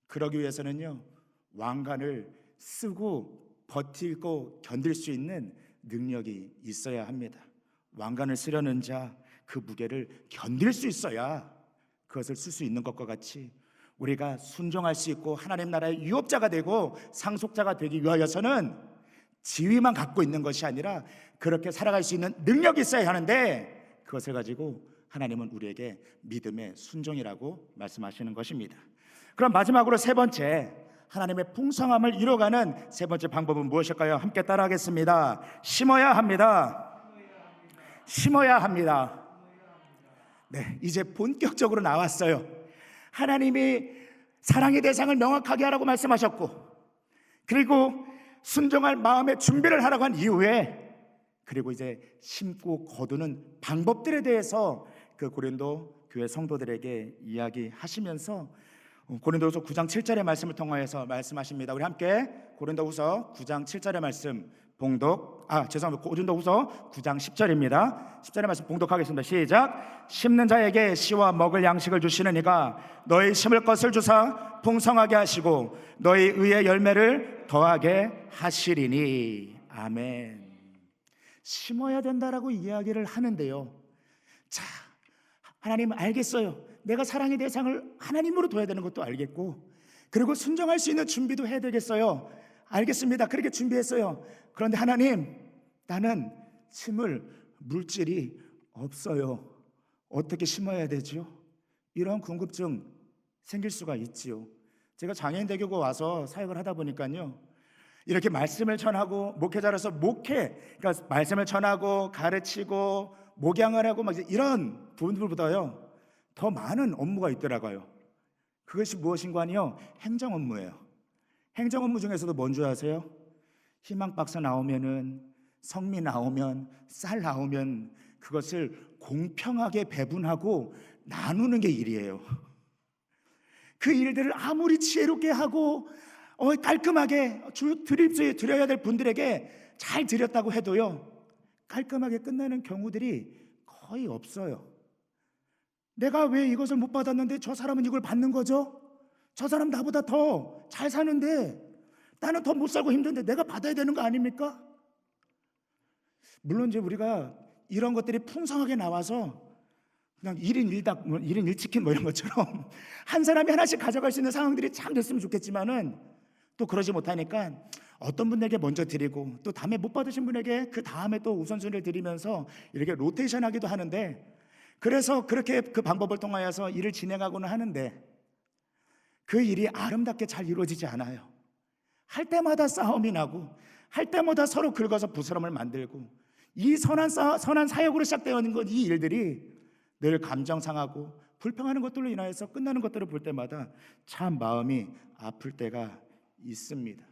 그러기 위해서는요, 왕관을 쓰고 버티고 견딜 수 있는 능력이 있어야 합니다. 왕관을 쓰려는 자, 그 무게를 견딜 수 있어야 그것을 쓸 수 있는 것과 같이 우리가 순종할 수 있고 하나님 나라의 유업자가 되고 상속자가 되기 위하여서는 지위만 갖고 있는 것이 아니라 그렇게 살아갈 수 있는 능력이 있어야 하는데, 그것을 가지고 하나님은 우리에게 믿음의 순종이라고 말씀하시는 것입니다. 그럼 마지막으로 세 번째, 하나님의 풍성함을 이뤄가는 세 번째 방법은 무엇일까요? 함께 따라하겠습니다. 심어야 합니다. 심어야 합니다. 네, 이제 본격적으로 나왔어요. 하나님이 사랑의 대상을 명확하게 하라고 말씀하셨고, 그리고 순종할 마음의 준비를 하라고 한 이후에, 그리고 이제 심고 거두는 방법들에 대해서 그 고린도 교회 성도들에게 이야기하시면서 고린도후서 9장 7절의 말씀을 통하여서 말씀하십니다. 우리 함께 고린도후서 9장 7절의 말씀 고린도후서 9장 10절입니다. 10절의 말씀 봉독하겠습니다. 시작. 심는 자에게 씨와 먹을 양식을 주시는 이가 너희 심을 것을 주사 풍성하게 하시고 너희 의의 열매를 더하게 하시리니. 아멘. 심어야 된다라고 이야기를 하는데요, 자, 하나님 알겠어요. 내가 사랑의 대상을 하나님으로 둬야 되는 것도 알겠고, 그리고 순종할 수 있는 준비도 해야 되겠어요. 알겠습니다. 그렇게 준비했어요. 그런데 하나님, 나는 심을 물질이 없어요. 어떻게 심어야 되죠? 이런 궁금증 생길 수가 있지요. 제가 장애인 대교구 와서 사역을 하다 보니까요, 이렇게 말씀을 전하고 목회자로서 그러니까 말씀을 전하고 가르치고 목양을 하고 막 이런 부분들보다요 더 많은 업무가 있더라고요. 그것이 무엇인가요? 행정 업무예요. 행정 업무 중에서도 뭔 줄 아세요? 희망 박사 나오면은, 성미 나오면, 쌀 나오면 그것을 공평하게 배분하고 나누는 게 일이에요. 그 일들을 아무리 지혜롭게 하고 깔끔하게 드려야 될 분들에게 잘 드렸다고 해도요 깔끔하게 끝나는 경우들이 거의 없어요. 내가 왜 이것을 못 받았는데 저 사람은 이걸 받는 거죠? 저 사람 나보다 더 잘 사는데 나는 더 못 살고 힘든데 내가 받아야 되는 거 아닙니까? 물론 이제 우리가 이런 것들이 풍성하게 나와서 그냥 1인 1닭, 1인 1치킨 이런 것처럼 한 사람이 하나씩 가져갈 수 있는 상황들이 참 됐으면 좋겠지만은 또 그러지 못하니까 어떤 분에게 먼저 드리고 또 다음에 못 받으신 분에게 그 다음에 또 우선순위를 드리면서 이렇게 로테이션 하기도 하는데, 그래서 그렇게 그 방법을 통하여서 일을 진행하고는 하는데 그 일이 아름답게 잘 이루어지지 않아요. 할 때마다 싸움이 나고 할 때마다 서로 긁어서 부스럼을 만들고, 이 선한 사역으로 시작되는 것, 이 일들이 늘 감정 상하고 불평하는 것들로 인하여서 끝나는 것들을 볼 때마다 참 마음이 아플 때가 있습니다.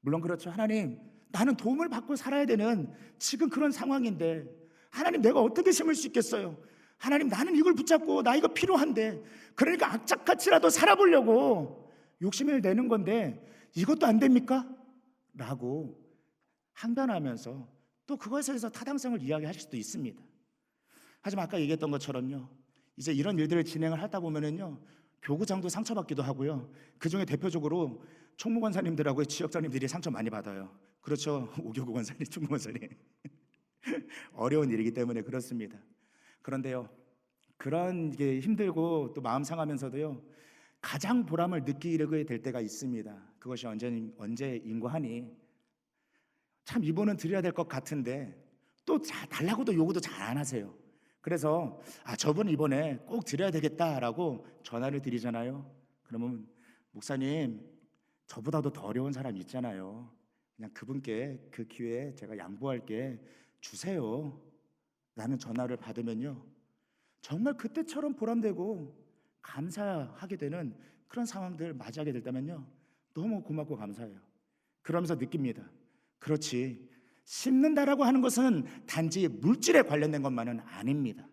물론 그렇죠. 하나님, 나는 도움을 받고 살아야 되는 지금 그런 상황인데 하나님, 내가 어떻게 심을 수 있겠어요? 하나님, 나는 이걸 붙잡고 나 이거 필요한데, 그러니까 악착같이라도 살아보려고 욕심을 내는 건데 이것도 안 됩니까? 라고 항변하면서 또 그것에 대해서 타당성을 이야기하실 수도 있습니다. 하지만 아까 얘기했던 것처럼요, 이제 이런 일들을 진행을 하다 보면은요 교구장도 상처받기도 하고요, 그 중에 대표적으로 총무권사님들하고 지역장님들이 상처 많이 받아요. 그렇죠. 오교구 권사님, 총무권사님 어려운 일이기 때문에 그렇습니다. 그런데요, 그런 게 힘들고 또 마음 상하면서도요 가장 보람을 느끼게 될 때가 있습니다. 그것이 언제인고 하니, 참 이분은 드려야 될 것 같은데 또 달라고도 요구도 잘 안 하세요. 그래서 저분 이번에 꼭 드려야 되겠다라고 전화를 드리잖아요. 그러면 목사님, 저보다도 더 어려운 사람 있잖아요. 그냥 그분께 그 기회에 제가 양보할게, 주세요 라는 전화를 받으면요 정말 그때처럼 보람되고 감사하게 되는 그런 상황들 맞이하게 됐다면요 너무 고맙고 감사해요. 그러면서 느낍니다. 그렇지, 심는다라고 하는 것은 단지 물질에 관련된 것만은 아닙니다.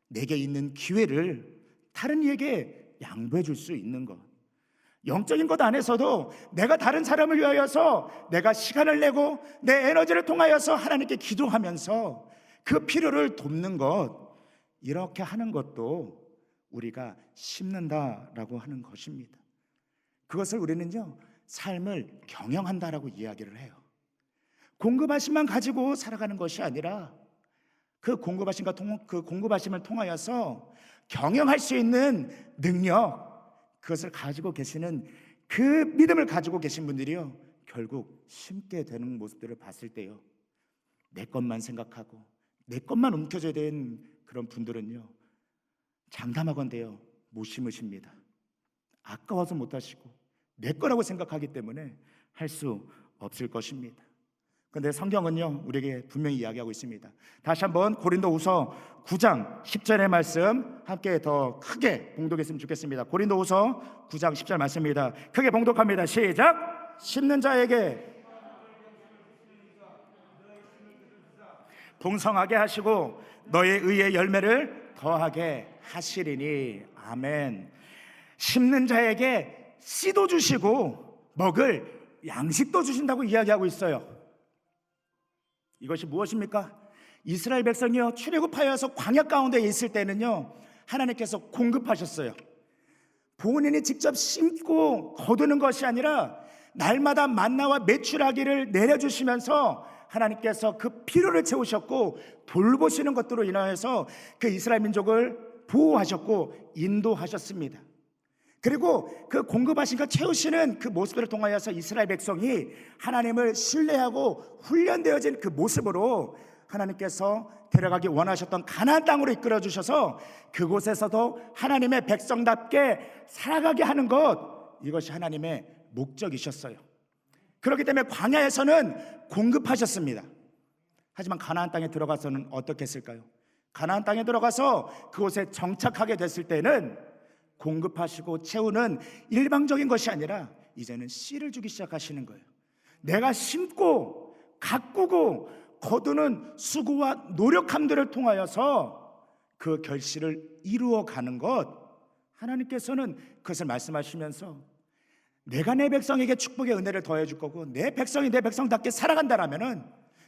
내게 있는 기회를 다른 이에게 양보해 줄 수 있는 것, 영적인 것 안에서도 내가 다른 사람을 위하여서 내가 시간을 내고 내 에너지를 통하여서 하나님께 기도하면서 그 필요를 돕는 것, 이렇게 하는 것도 우리가 심는다라고 하는 것입니다. 그것을 우리는요 삶을 경영한다라고 이야기를 해요. 공급하심만 가지고 살아가는 것이 아니라 그 공급하심을 통하여서 경영할 수 있는 능력, 그것을 가지고 계시는 그 믿음을 가지고 계신 분들이요 결국 심게 되는 모습들을 봤을 때요 내 것만 생각하고 내 것만 움켜져야 되는 그런 분들은요 장담하건대요 못 심으십니다. 아까워서 못 하시고 내 거라고 생각하기 때문에 할 수 없을 것입니다. 그런데 성경은요 우리에게 분명히 이야기하고 있습니다. 다시 한번 고린도후서 9장 10절의 말씀 함께 더 크게 봉독했으면 좋겠습니다. 고린도후서 9장 10절 말씀입니다. 크게 봉독합니다. 시작. 심는 자에게 풍성하게 하시고 너의 의의 열매를 더하게 하시리니. 아멘. 심는 자에게 씨도 주시고 먹을 양식도 주신다고 이야기하고 있어요. 이것이 무엇입니까? 이스라엘 백성이요 출애굽하여서 광야 가운데 있을 때는요 하나님께서 공급하셨어요. 본인이 직접 심고 거두는 것이 아니라 날마다 만나와 메추라기를 내려주시면서 하나님께서 그 필요를 채우셨고 돌보시는 것들로 인하여서 그 이스라엘 민족을 보호하셨고 인도하셨습니다. 그리고 그 공급하신 것 채우시는 그 모습을 통하여서 이스라엘 백성이 하나님을 신뢰하고 훈련되어진 그 모습으로 하나님께서 데려가기 원하셨던 가나안 땅으로 이끌어 주셔서 그곳에서도 하나님의 백성답게 살아가게 하는 것, 이것이 하나님의 목적이셨어요. 그렇기 때문에 광야에서는 공급하셨습니다. 하지만 가나안 땅에 들어가서는 어떻게 했을까요? 가나안 땅에 들어가서 그곳에 정착하게 됐을 때는 공급하시고 채우는 일방적인 것이 아니라 이제는 씨를 주기 시작하시는 거예요. 내가 심고 가꾸고 거두는 수고와 노력함들을 통하여서 그 결실을 이루어가는 것, 하나님께서는 그것을 말씀하시면서 내가 내 백성에게 축복의 은혜를 더해줄 거고 내 백성이 내 백성답게 살아간다라면은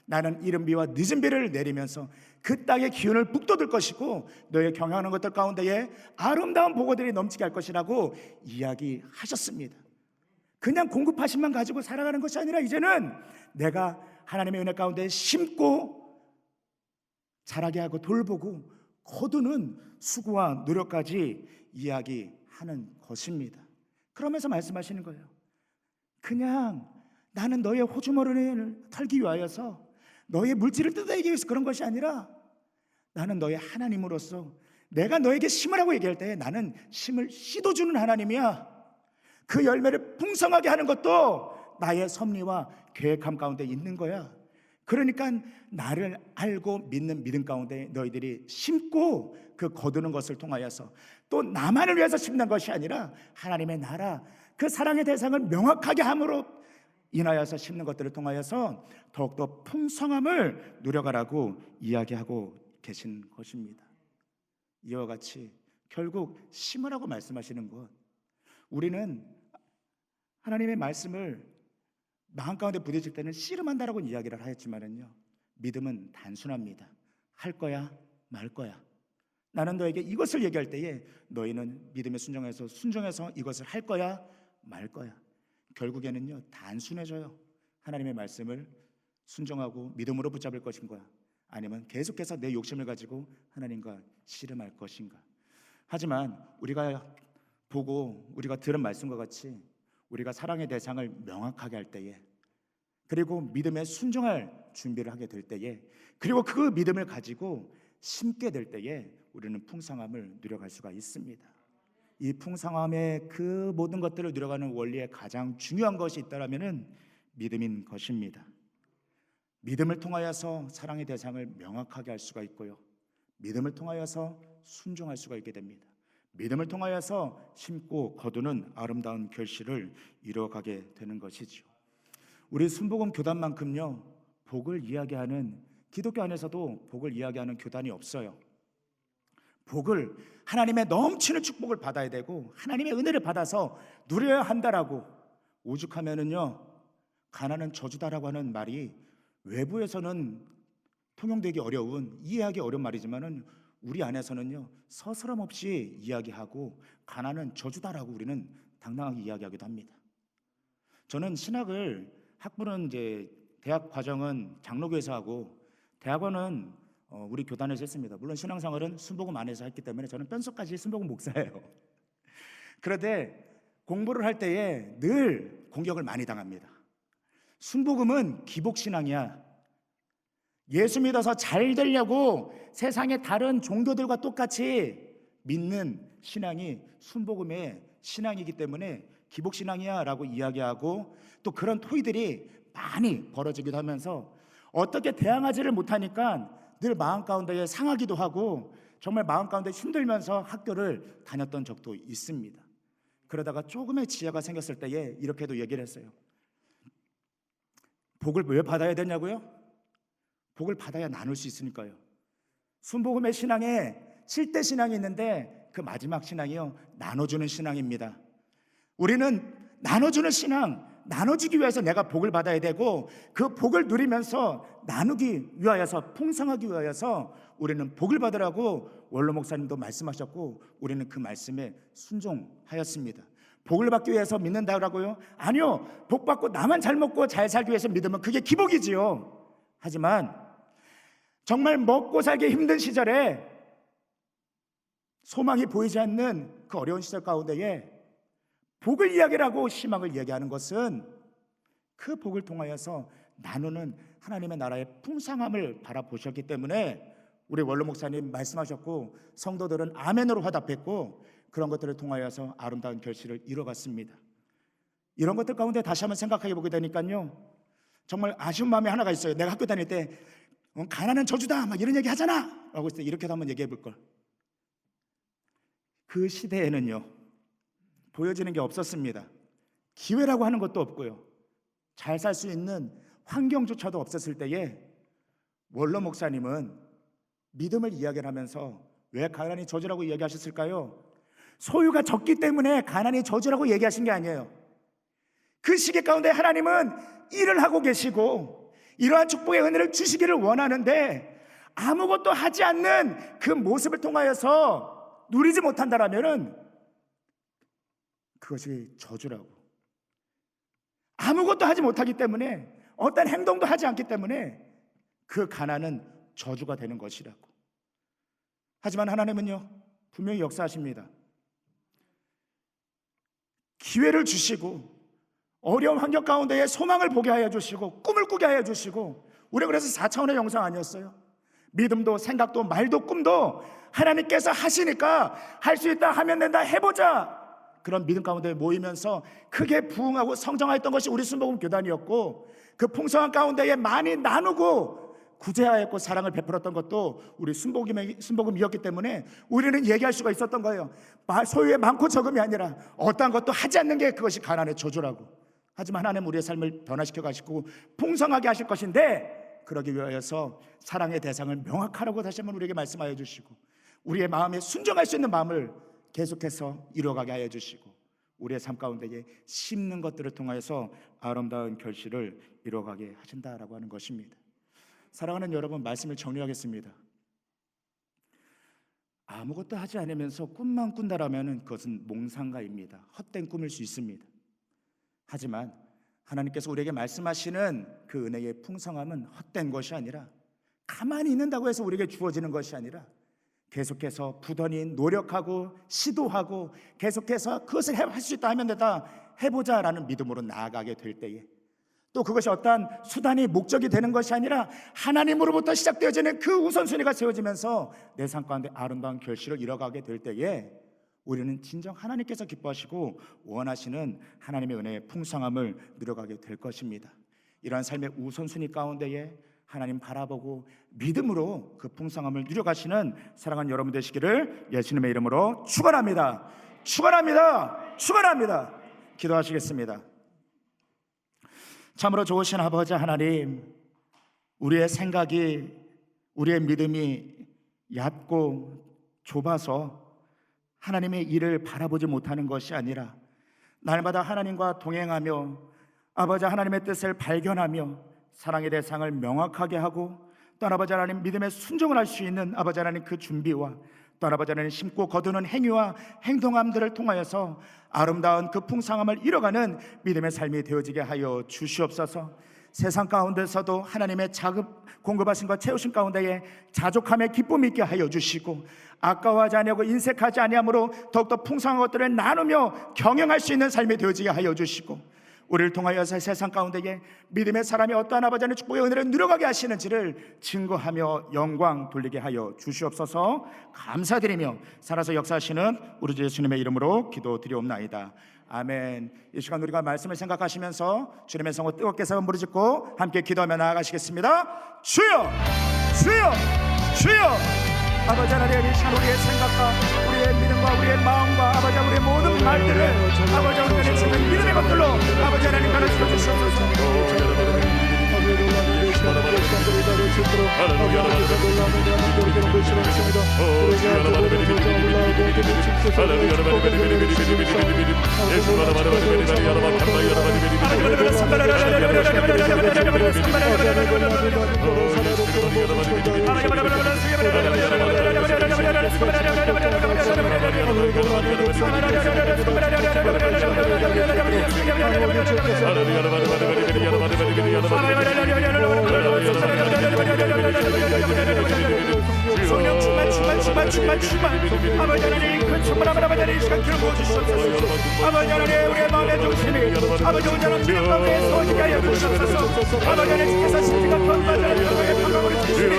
나는 이른 비와 늦은 비를 내리면서 그 땅의 기운을 북돋을 것이고 너의 경영하는 것들 가운데에 아름다운 보고들이 넘치게 할 것이라고 이야기하셨습니다. 그냥 공급하심만 가지고 살아가는 것이 아니라 이제는 내가 하나님의 은혜 가운데 심고 자라게 하고 돌보고 거두는 수고와 노력까지 이야기하는 것입니다. 그러면서 말씀하시는 거예요. 그냥 나는 너의 호주머니를 털기 위하여서 너의 물질을 뜯어내기 위해서 그런 것이 아니라 나는 너의 하나님으로서 내가 너에게 심으라고 얘기할 때 나는 심을 씨도 주는 하나님이야. 그 열매를 풍성하게 하는 것도 나의 섭리와 계획함 가운데 있는 거야. 그러니까 나를 알고 믿는 믿음 가운데 너희들이 심고 그 거두는 것을 통하여서 또 나만을 위해서 심는 것이 아니라 하나님의 나라 그 사랑의 대상을 명확하게 함으로 인하여서 심는 것들을 통하여서 더욱더 풍성함을 누려가라고 이야기하고 계신 것입니다. 이와 같이 결국 심으라고 말씀하시는 것, 우리는 하나님의 말씀을 마음 가운데 부딪힐 때는 씨름한다라고 이야기를 하였지만은요, 믿음은 단순합니다. 할 거야 말 거야. 나는 너에게 이것을 얘기할 때에 너희는 믿음에 순종해서 이것을 할 거야 말 거야. 결국에는요 단순해져요. 하나님의 말씀을 순종하고 믿음으로 붙잡을 것인가, 아니면 계속해서 내 욕심을 가지고 하나님과 씨름할 것인가. 하지만 우리가 보고 우리가 들은 말씀과 같이 우리가 사랑의 대상을 명확하게 할 때에, 그리고 믿음에 순종할 준비를 하게 될 때에, 그리고 그 믿음을 가지고 심게 될 때에 우리는 풍성함을 누려갈 수가 있습니다. 이 풍성함의 그 모든 것들을 누려가는 원리에 가장 중요한 것이 있다라면은 믿음인 것입니다. 믿음을 통하여서 사랑의 대상을 명확하게 할 수가 있고요, 믿음을 통하여서 순종할 수가 있게 됩니다. 믿음을 통하여서 심고 거두는 아름다운 결실을 이뤄가게 되는 것이죠. 우리 순복음 교단만큼요 복을 이야기하는, 기독교 안에서도 복을 이야기하는 교단이 없어요. 복을, 하나님의 넘치는 축복을 받아야 되고 하나님의 은혜를 받아서 누려야 한다라고, 오죽하면은요 가난은 저주다라고 하는 말이 외부에서는 통용되기 어려운, 이해하기 어려운 말이지만은 우리 안에서는요 서스럼 없이 이야기하고 가난은 저주다라고 우리는 당당하게 이야기하기도 합니다. 저는 신학을, 학부는 이제 대학 과정은 장로교에서 하고 대학원은 우리 교단에서 했습니다. 물론 신앙생활은 순복음 안에서 했기 때문에 저는 뼛속까지 순복음 목사예요. 그런데 공부를 할 때에 늘 공격을 많이 당합니다. 순복음은 기복신앙이야. 예수 믿어서 잘 되려고 세상의 다른 종교들과 똑같이 믿는 신앙이 순복음의 신앙이기 때문에 기복신앙이야 라고 이야기하고, 또 그런 토의들이 많이 벌어지기도 하면서 어떻게 대항하지를 못하니까 늘 마음 가운데 상하기도 하고 정말 마음 가운데 힘들면서 학교를 다녔던 적도 있습니다. 그러다가 조금의 지혜가 생겼을 때에 이렇게도 얘기를 했어요. 복을 왜 받아야 되냐고요? 복을 받아야 나눌 수 있으니까요. 순복음의 신앙에 7대 신앙이 있는데 그 마지막 신앙이요 나눠주는 신앙입니다. 우리는 나눠주는 신앙, 나눠주기 위해서 내가 복을 받아야 되고 그 복을 누리면서 나누기 위하여서, 풍성하기 위하여서 우리는 복을 받으라고 원로 목사님도 말씀하셨고 우리는 그 말씀에 순종하였습니다. 복을 받기 위해서 믿는다고요? 아니요. 복 받고 나만 잘 먹고 잘 살기 위해서 믿으면 그게 기복이지요. 하지만 정말 먹고 살기 힘든 시절에 소망이 보이지 않는 그 어려운 시절 가운데에 복을 이야기하고 희망을 이야기하는 것은 그 복을 통하여서 나누는 하나님의 나라의 풍성함을 바라보셨기 때문에 우리 원로 목사님 말씀하셨고 성도들은 아멘으로 화답했고 그런 것들을 통하여서 아름다운 결실을 이뤄갔습니다. 이런 것들 가운데 다시 한번 생각해 보게 되니까요, 정말 아쉬운 마음이 하나가 있어요. 내가 학교 다닐 때 가난은 저주다 막 이런 얘기 하잖아 라고 했을 때 이렇게도 한번 얘기해 볼 걸. 그 시대에는요, 보여지는 게 없었습니다. 기회라고 하는 것도 없고요, 잘 살 수 있는 환경조차도 없었을 때에 원로 목사님은 믿음을 이야기를 하면서 왜 가난이 저주라고 이야기하셨을까요? 소유가 적기 때문에 가난이 저주라고 얘기하신 게 아니에요. 그 시기 가운데 하나님은 일을 하고 계시고 이러한 축복의 은혜를 주시기를 원하는데 아무것도 하지 않는 그 모습을 통하여서 누리지 못한다라면은 그것이 저주라고. 아무것도 하지 못하기 때문에, 어떤 행동도 하지 않기 때문에 그 가난은 저주가 되는 것이라고. 하지만 하나님은요, 분명히 역사하십니다. 기회를 주시고 어려운 환경 가운데에 소망을 보게 하여 주시고 꿈을 꾸게 하여 주시고, 우리가 그래서 4차원의 영성 아니었어요? 믿음도 생각도 말도 꿈도 하나님께서 하시니까 할 수 있다, 하면 된다, 해보자, 그런 믿음 가운데 모이면서 크게 부흥하고 성장하였던 것이 우리 순복음 교단이었고, 그 풍성한 가운데에 많이 나누고 구제하였고 사랑을 베풀었던 것도 우리 순복음이었기 때문에 우리는 얘기할 수가 있었던 거예요. 소유의 많고 적음이 아니라 어떠한 것도 하지 않는 게 그것이 가난의 저주라고. 하지만 하나님 우리의 삶을 변화시켜 가시고 풍성하게 하실 것인데, 그러기 위하여서 사랑의 대상을 명확하라고 다시 한번 우리에게 말씀하여 주시고, 우리의 마음에 순종할 수 있는 마음을 계속해서 이루어가게 하여 주시고, 우리의 삶 가운데에 심는 것들을 통하여서 아름다운 결실을 이루어가게 하신다라고 하는 것입니다. 사랑하는 여러분, 말씀을 정리하겠습니다. 아무것도 하지 않으면서 꿈만 꾼다라면 그것은 몽상가입니다. 헛된 꿈일 수 있습니다. 하지만 하나님께서 우리에게 말씀하시는 그 은혜의 풍성함은 헛된 것이 아니라, 가만히 있는다고 해서 우리에게 주어지는 것이 아니라, 계속해서 부단히 노력하고 시도하고 계속해서 그것을 할 수 있다, 하면 되다, 해보자라는 믿음으로 나아가게 될 때에, 또 그것이 어떠한 수단이 목적이 되는 것이 아니라 하나님으로부터 시작되어지는 그 우선순위가 세워지면서 내 삶 가운데 아름다운 결실을 이뤄가게 될 때에 우리는 진정 하나님께서 기뻐하시고 원하시는 하나님의 은혜의 풍성함을 누려가게 될 것입니다. 이러한 삶의 우선순위 가운데에 하나님 바라보고 믿음으로 그 풍성함을 누려가시는 사랑하는 여러분 되시기를 예수님의 이름으로 축원합니다. 축원합니다. 축원합니다. 기도하시겠습니다. 참으로 좋으신 아버지 하나님, 우리의 생각이, 우리의 믿음이 얕고 좁아서 하나님의 일을 바라보지 못하는 것이 아니라, 날마다 하나님과 동행하며 아버지 하나님의 뜻을 발견하며 사랑의 대상을 명확하게 하고, 또 아버지 하나님 믿음의 순종을 할 수 있는 아버지 하나님 그 준비와, 또 아버지 하나님 심고 거두는 행위와 행동함들을 통하여서 아름다운 그 풍성함을 이뤄가는 믿음의 삶이 되어지게 하여 주시옵소서. 세상 가운데서도 하나님의 공급하신 것 채우신 가운데에 자족함의 기쁨이 있게 하여 주시고, 아까워하지 아니하고 인색하지 아니함으로 더욱더 풍성한 것들을 나누며 경영할 수 있는 삶이 되어지게 하여 주시고, 우리를 통하여서 세상 가운데에 믿음의 사람이 어떠한 아버지 하나님의 축복의 은혜를 누려가게 하시는지를 증거하며 영광 돌리게 하여 주시옵소서. 감사드리며 살아서 역사하시는 우리 주 예수님의 이름으로 기도드리옵나이다. 아멘. 이 시간 우리가 말씀을 생각하시면서 주님의 성을 뜨겁게 세 번 부르짖고 함께 기도하며 나아가시겠습니다. 주여, 주여, 주여. 아버지 하나님, 이 시간 우리의 생각과 우리의 믿음과 우리의 마음과 아버지 우리의 모든 말들을 아버지 우리가 지금 믿음의 것들로 아버지 하나님 가르쳐 주시옵소서. 충만 아버지 하나님, 그 충만함을 아버지 하나님 이 시간 기름 부어주시옵소서. 아버지 하나님, 우리의 마음의 중심이 아버지 온전한 믿음 가운데 서지게 하여 주시옵소서. 아버지 하나님께서 신지가 건반을 하나님의 방법을 주시니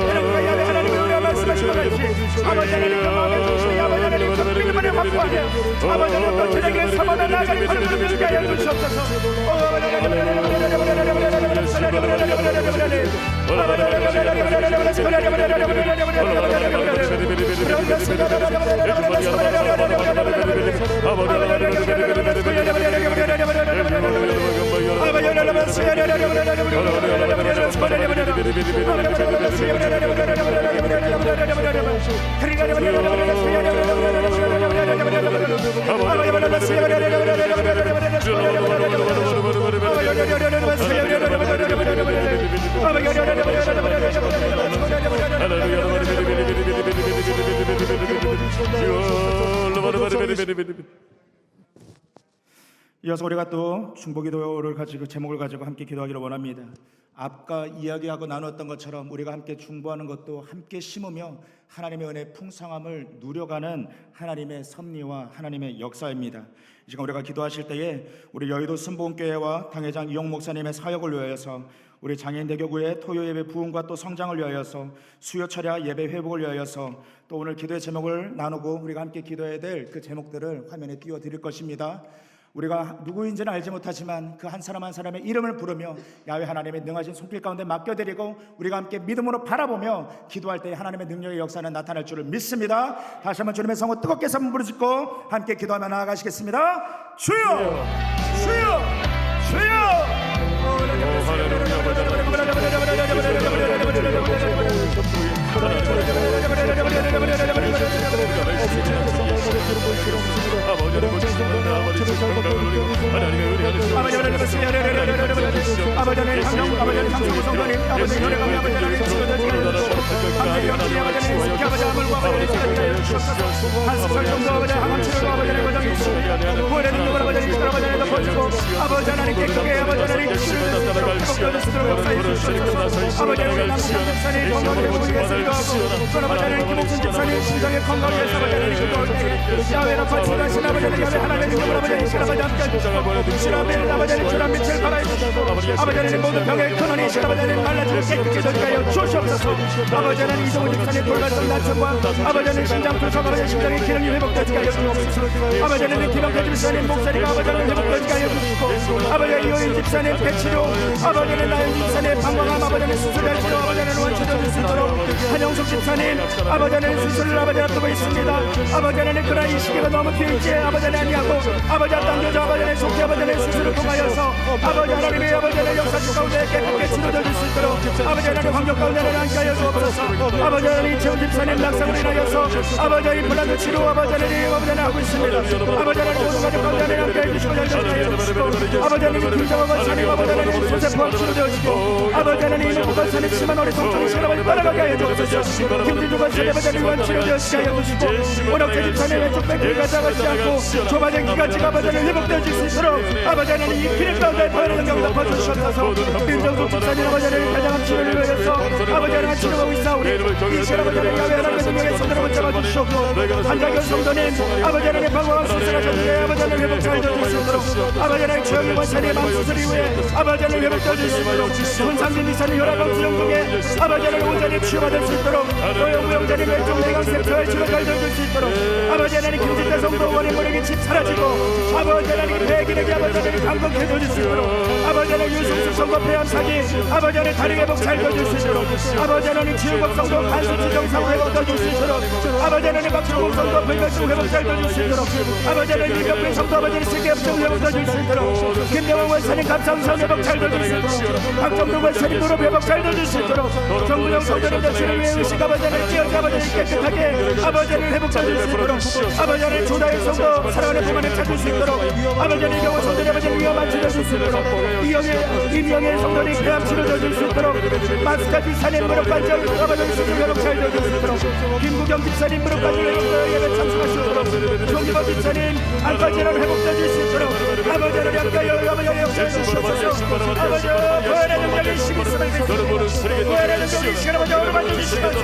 하나님과 야외 하나님의 은혜와 말씀하신 것 같이 아버지 하나님 그 마음의 중심이 아버지 하나님 그 믿음을 확고하게 아버지 하나님 저녁에 사모나 나가는 걸음을 들게 하여 주시옵소서. 이어서 우리가 또 중보기도를 가지고 제목을 가지고 함께 기도하기를 원합니다. 아까 이야기하고 나눴던 것처럼 우리가 함께 중보하는 것도 함께 심으며 하나님의 은혜 풍성함을 누려가는 하나님의 섭리와 하나님의 역사입니다. 이 시간 우리가 기도하실 때에 우리 여의도 순복음교회와 당회장 이용 목사님의 사역을 위하여서 우리 장애인대교구의 토요 예배 부흥과 또 성장을 위하여서 수요 철야 예배 회복을 위하여서 또 오늘 기도의 제목을 나누고 우리가 함께 기도해야 될 그 제목들을 화면에 띄워드릴 것입니다. 우리가 누구인지는 알지 못하지만 그 한 사람 한 사람의 이름을 부르며 야훼 하나님의 능하신 손길 가운데 맡겨드리고 우리가 함께 믿음으로 바라보며 기도할 때 하나님의 능력의 역사는 나타날 줄을 믿습니다. 다시 한번 주님의 성호 뜨겁게 한번 부르짖고 함께 기도하며 나아가시겠습니다. 주여 주여 아버지 하나님께 크게 아버지 하나님 아버지 하나님 남편사님 건강을 회복하시고 아버지 하나님 김옥순 집사님 심장의 건강을 위해서 아버지 하나님 기도할때 야훼로 파출하신 아버지 하나님 야훼 하나님 영을 아버지 하나님 아버지 함께 신하면 아버지 하나님 주란 빛을 발하여주시고 아버지 하나님 모든 병의 근원이 신 아버지 하나님 말라지고 깨끗게 되게 하여 주시옵소서. 아버지 하나님 이종훈 집사님 돌발성 난청과 아버지 하나님 심장 투석 아버지 심장의 기능이 회복되게 하여 주시옵소서. 아버지 하나님 김영태 집사님 목소리가 아버지 하나님 회복되게 하여 주시고 아버지 하나님 이호인 집사님 배치료 아버지 하나님 나연 집사님 방광암 아버지 하나님 수술할 치료 아버지 하나님 원치료될 수 있도록 한영숙 집사님 아버지 하나님 수술을 아버지 앞두고 있습니다. 아버지 하나님 그러나 이 시기가 너무 길지 아버지 하나님 아니하고 아버지 당겨져 아버지 하나님 속히 아버지 하나님 수술을 통하여서 아버지 하나님의 아버지 하나님 역사실 가운데 깨끗게 치료될 수 있도록 아버지 하나님 환경 가운데 함께 하여 주옵소서. 아버지 하나님 이채훈 집사님 낙상을 인하여서 아버지 하나님 블라드 치료 아버지 하나님 하고 있습니다. 아버지 하나님 모든 가족 가운데 함께 해주시고 열정하여 주시고 아버지 하나님 김정호 권사님 아버지 하나님 소세포함 치료되어지고 아버지 하나님 이노부 권사님 심한 어리석통이 시간을 따라가게 하여 주옵소서. 김진주 권사님 아버지 하나님 원 치료되어지게 하여 주시고 원학재 집사님 왼쪽 뺏기가 작아지지 않고 좁아진 기관지가 아버지 하나님 회복되어질 수 있도록 아버지 하나님 이 기름 가운데 더하는 능력 덮어주셔서 김정수 집사님 아버지 하나님 가장한 치료를 위해서 아버지 하나님 치료하고 있사오니 이 시간 아버지 하나님 야훼 하나님의 능력의 손으로 잡아주시옵고 한장현 성도님 아버지 하나님 방광암 수술하셨는데 아버지 하나님 회복 잘 되어질 수 있도록 아버지 하나님 최영희 권사님 암 수술 이후에 아버지 하나님 회복되어질 수 있도록 손상진 이사님 혈압암 수정 중에 아버지 하나님 온전히 치유받을 수 있도록 노영우 영자님 왼쪽 내강세 저의 치료 잘 되어질 수 있도록 아버지 하나님 김진태 성도 원인 모력이 집 사라지고 아버지 하나님 폐기력이 아버지 하나님 강건해져질 수 있도록 아버지 하나님 유승수 성도 폐암 사기 아버지 하나님 다리 회복 잘 되어질 수 있도록 아버지 하나님 지우복 성도 간수치 정상 회복 되어질 수 있도록 아버지 하나님 박종국 성도 불멸증 회복 잘 되어질 수 있도록 아버지 하나님 이병빈 성도 아버지 하나님 세계협정 회복 되어질 수 있도록 김병원 원사님 감상성 회복 잘 되어질 수 있도록 박정동 원사님 무릎 회복 잘 되어질 수 있도록 정부영 성도님 자신을 위해 의식 아버지 하나님 깨어지 아버지 하나님 깨끗하게 아버지 하나님 회복 되어질 수 있도록 아버지 하나님 조다의 성도 사랑하는 부모님 찾을 수 있도록 아버지 하나님 이병원 성도님 아버지 하나님 위험한 치료 줄 수 있도록 이명의 성도님 폐암 치료 줄 수 있도록 마스카 집사님 무릎 관절 아버지 하나님 수술 회복 잘 되어질 수 있도록 김구경 집사님 무릎 관절 예배 참석할 수 있도록 종기범 집사님 안과 질환 회복되어질 수 있도록 아버지 하나님 함께하여 아버지 하나님 역사해 주시옵소서. 아버지 부활의 능력이 시기 있음을 믿습니다. 부활의 능력이 시간 아버지 오르만 주시옵소서.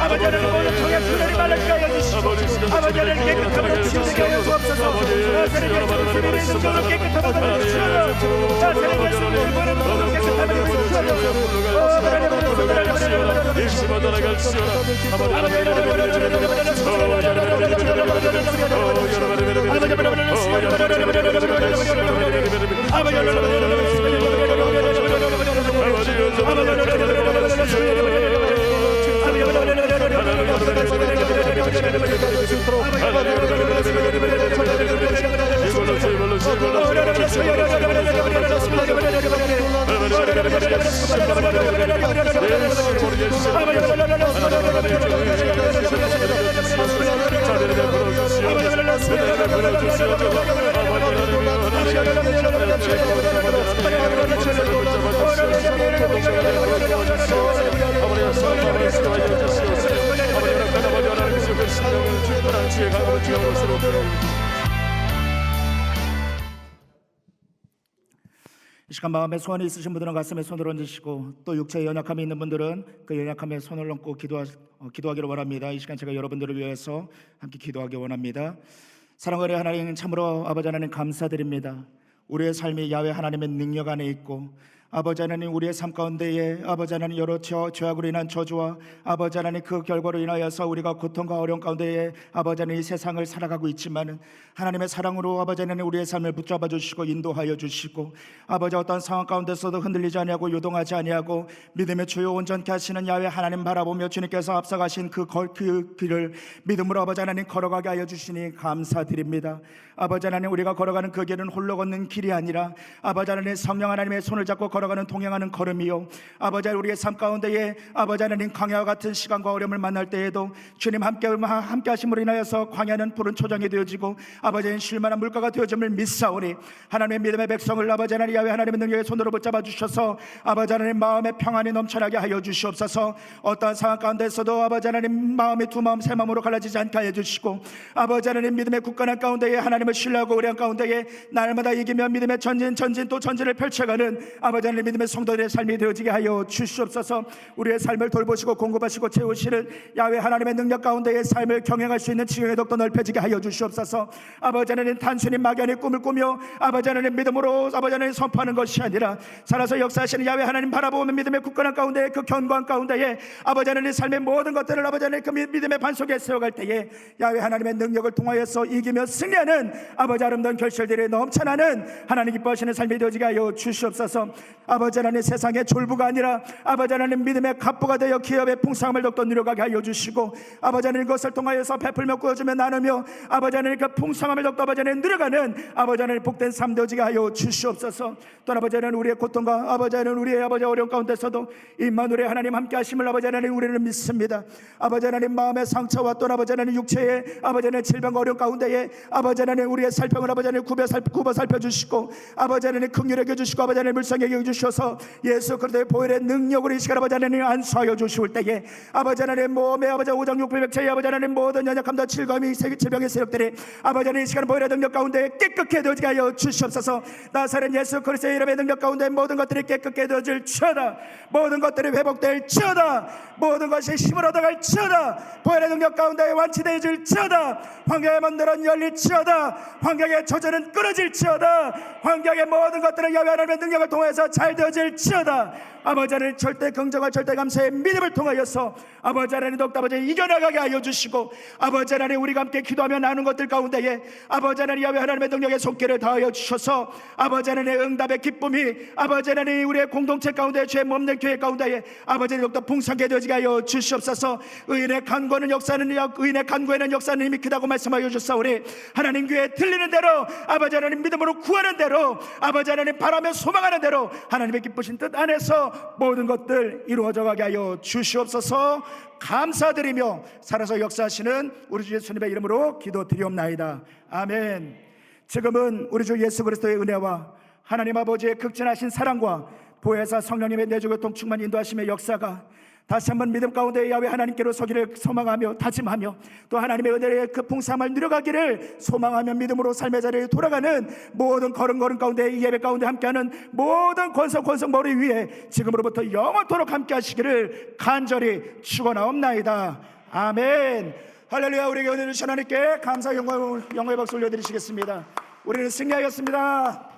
아버지 하나님 모든 통해 수련이 말라게 하여 주시고 아버지 하나님 깨끗함으로 치유되게 하여 주옵소서. 나사렛 예수님의 능력으로 깨끗함으로 치유하여 나사렛 예수님의 모든 모든 깨끗함으로 치유하여 강함을 주여 스럽게. 이 시간 마음에 소원이 있으신 분들은 가슴에 손을 얹으시고 또 육체에 연약함이 있는 분들은 그 연약함에 손을 얹고 기도하기를 원합니다. 이 시간 제가 여러분들을 위해서 함께 기도하기 원합니다. 사랑하는 하나님, 참으로 아버지 하나님 감사드립니다. 우리의 삶이 야훼 하나님의 능력 안에 있고 아버지 하나님 우리의 삶 가운데에 아버지 하나님 여러 죄악으로 인한 저주와 아버지 하나님 그 결과로 인하여서 우리가 고통과 어려움 가운데에 아버지 하나님 이 세상을 살아가고 있지만 하나님의 사랑으로 아버지 하나님 우리의 삶을 붙잡아 주시고 인도하여 주시고 아버지 어떤 상황 가운데서도 흔들리지 아니하고 요동하지 아니하고 믿음의 주요 온전케 하시는 야훼 하나님 바라보며 주님께서 앞서가신 그 길을 믿음으로 아버지 하나님 걸어가게 하여 주시니 감사드립니다. 아버지 하나님 우리가 걸어가는 그 길은 홀로 걷는 길이 아니라 아버지 하나님 성령 하나님의 손을 잡고 걸어가는 동행하는 걸음이요 아버지 우리의 삶 가운데에 아버지 하나님 광야와 같은 시간과 어려움을 만날 때에도 주님 함께 하심으로 인하여서 광야는 푸른 초장이 되어지고 아버지는 쉴만한 물가가 되어짐을 믿사오니 하나님의 믿음의 백성을 아버지 하나님 야훼 하나님의 능력의 손으로 붙잡아 주셔서 아버지 하나님 마음의 평안이 넘쳐나게 하여 주시옵소서. 어떠한 상황 가운데서도 아버지 하나님 마음이 두 마음 세 마음으로 갈라지지 않게 하여 주시고 아버지 하나님 믿음의 굳건한 가운데에 하나님을 신뢰하고 의뢰한 가운데에 날마다 이기며 믿음의 전진 또 전진을 펼쳐가는 아버지 하나님 믿음의 성도들의 삶이 되어지게 하여 주시옵소서. 우리의 삶을 돌보시고 공급하시고 채우시는 야훼 하나님의 능력 가운데의 삶을 경영할 수 있는 지경의 덕도 넓혀지게 하여 주시옵소서. 아버지 하나님 단순히 막연히 꿈을 꾸며 아버지 하나님 믿음으로 아버지 하나님 선포하는 것이 아니라 살아서 역사하시는 야훼 하나님 바라보면 믿음의 굳건한 가운데 그 견고한 가운데에 아버지 하나님 삶의 모든 것들을 아버지 하나님 그 믿음의 반석에 세워갈 때에 야훼 하나님의 능력을 통하여서 이기며 승리하는 아버지 아름다운 결실들이 넘쳐나는 하나님 기뻐하시는 삶이 되어지게 하여 주시옵소서. 아버지 하나님 세상의 졸부가 아니라 아버지 하나님 믿음의 갑부가 되어 기업의 풍성함을 더욱더 누려가게 하여 주시고 아버지 하나님 그것을 통하여서 베풀며 꾸어주며 나누며 아버지 하나님 그 풍성함을 더욱더 아버지 하나님 누려가는 아버지 하나님 복된 삶 되어지게 하여 주시옵소서. 또 아버지 하나님 우리의 고통과 아버지 하나님 우리의 아버지 어려움 가운데서도 임마누엘의 하나님 함께 하심을 아버지 하나님 우리는 믿습니다. 아버지 하나님 마음의 상처와 또 아버지 하나님 육체의 아버지 하나님 질병과 어려움 가운데에 아버지 하나님 우리의 살평을 아버지 하나님 굽어 살펴주시고 아버지 하나님 긍휼히 여겨주시고 아버지 하나님 불쌍히 여겨주셔서 예수 그리스도의 보혈의 능력으로 이 시간 아버지 하나님 안수하여 주시올 때에 아버지 하나님 몸의 아버지 오장 육부백체의 아버지 하나님 모든 연약함과 질감이 질병의 세력들이 아버지 하나님 이 시간 보혈의 능력 가운데 깨끗게 되어지게 하여 주시옵소서. 나사렛 예수 그리스도의 이름의 능력 가운데 모든 것들이 깨끗게 되어질지어다. 모든 것들이 회복될지어다. 모든 것이 힘을 얻어갈지어다. 보혈의 능력 가운데 완치되어질지어다. 환경의 문들은 열릴지어다. 환경의 저주는 끊어질지어다. 환경의 모든 것들은 야훼 하나님의 능력을 통해서 잘 되어질지어다. 아버지 하나님 절대 긍정과 절대 감사의 믿음을 통하여서 아버지 하나님 더욱더 아버지 이겨나가게 하여 주시고 아버지 하나님 우리가 함께 기도하며 나눈 것들 가운데에 아버지 하나님 야훼 하나님의 능력의 손길을 다하여 주셔서 아버지 하나님의 응답의 기쁨이 아버지 하나님 우리의 공동체 가운데 죄 없는 교회 가운데에 아버지 하나님 더욱더 풍성하게 되어지게 하여 주시옵소서. 의인의 간구는 역사는 의인의 간구에는 역사는 힘이 크다고 말씀하여 주사오니 하나님 귀에 들리는 대로 아버지 하나님 믿음으로 구하는 대로 아버지 하나님 바라며 소망하는 대로 하나님의 기쁘신 뜻 안에서 모든 것들 이루어져 가게 하여 주시옵소서. 감사드리며 살아서 역사하시는 우리 주 예수님의 이름으로 기도드리옵나이다. 아멘. 지금은 우리 주 예수 그리스도의 은혜와 하나님 아버지의 극진하신 사랑과 보혜사 성령님의 내주교통 충만 인도하심의 역사가 다시 한번 믿음 가운데 야훼 하나님께로 서기를 소망하며 다짐하며 또 하나님의 은혜의 그 풍성함을 누려가기를 소망하며 믿음으로 삶의 자리에 돌아가는 모든 걸음 가운데 이 예배 가운데 함께하는 모든 권성 머리 위에 지금으로부터 영원토록 함께 하시기를 간절히 축원하옵나이다. 아멘. 할렐루야. 우리에게 은혜 주신 하나님께 감사 영광의 박수 올려드리시겠습니다. 우리는 승리하였습니다.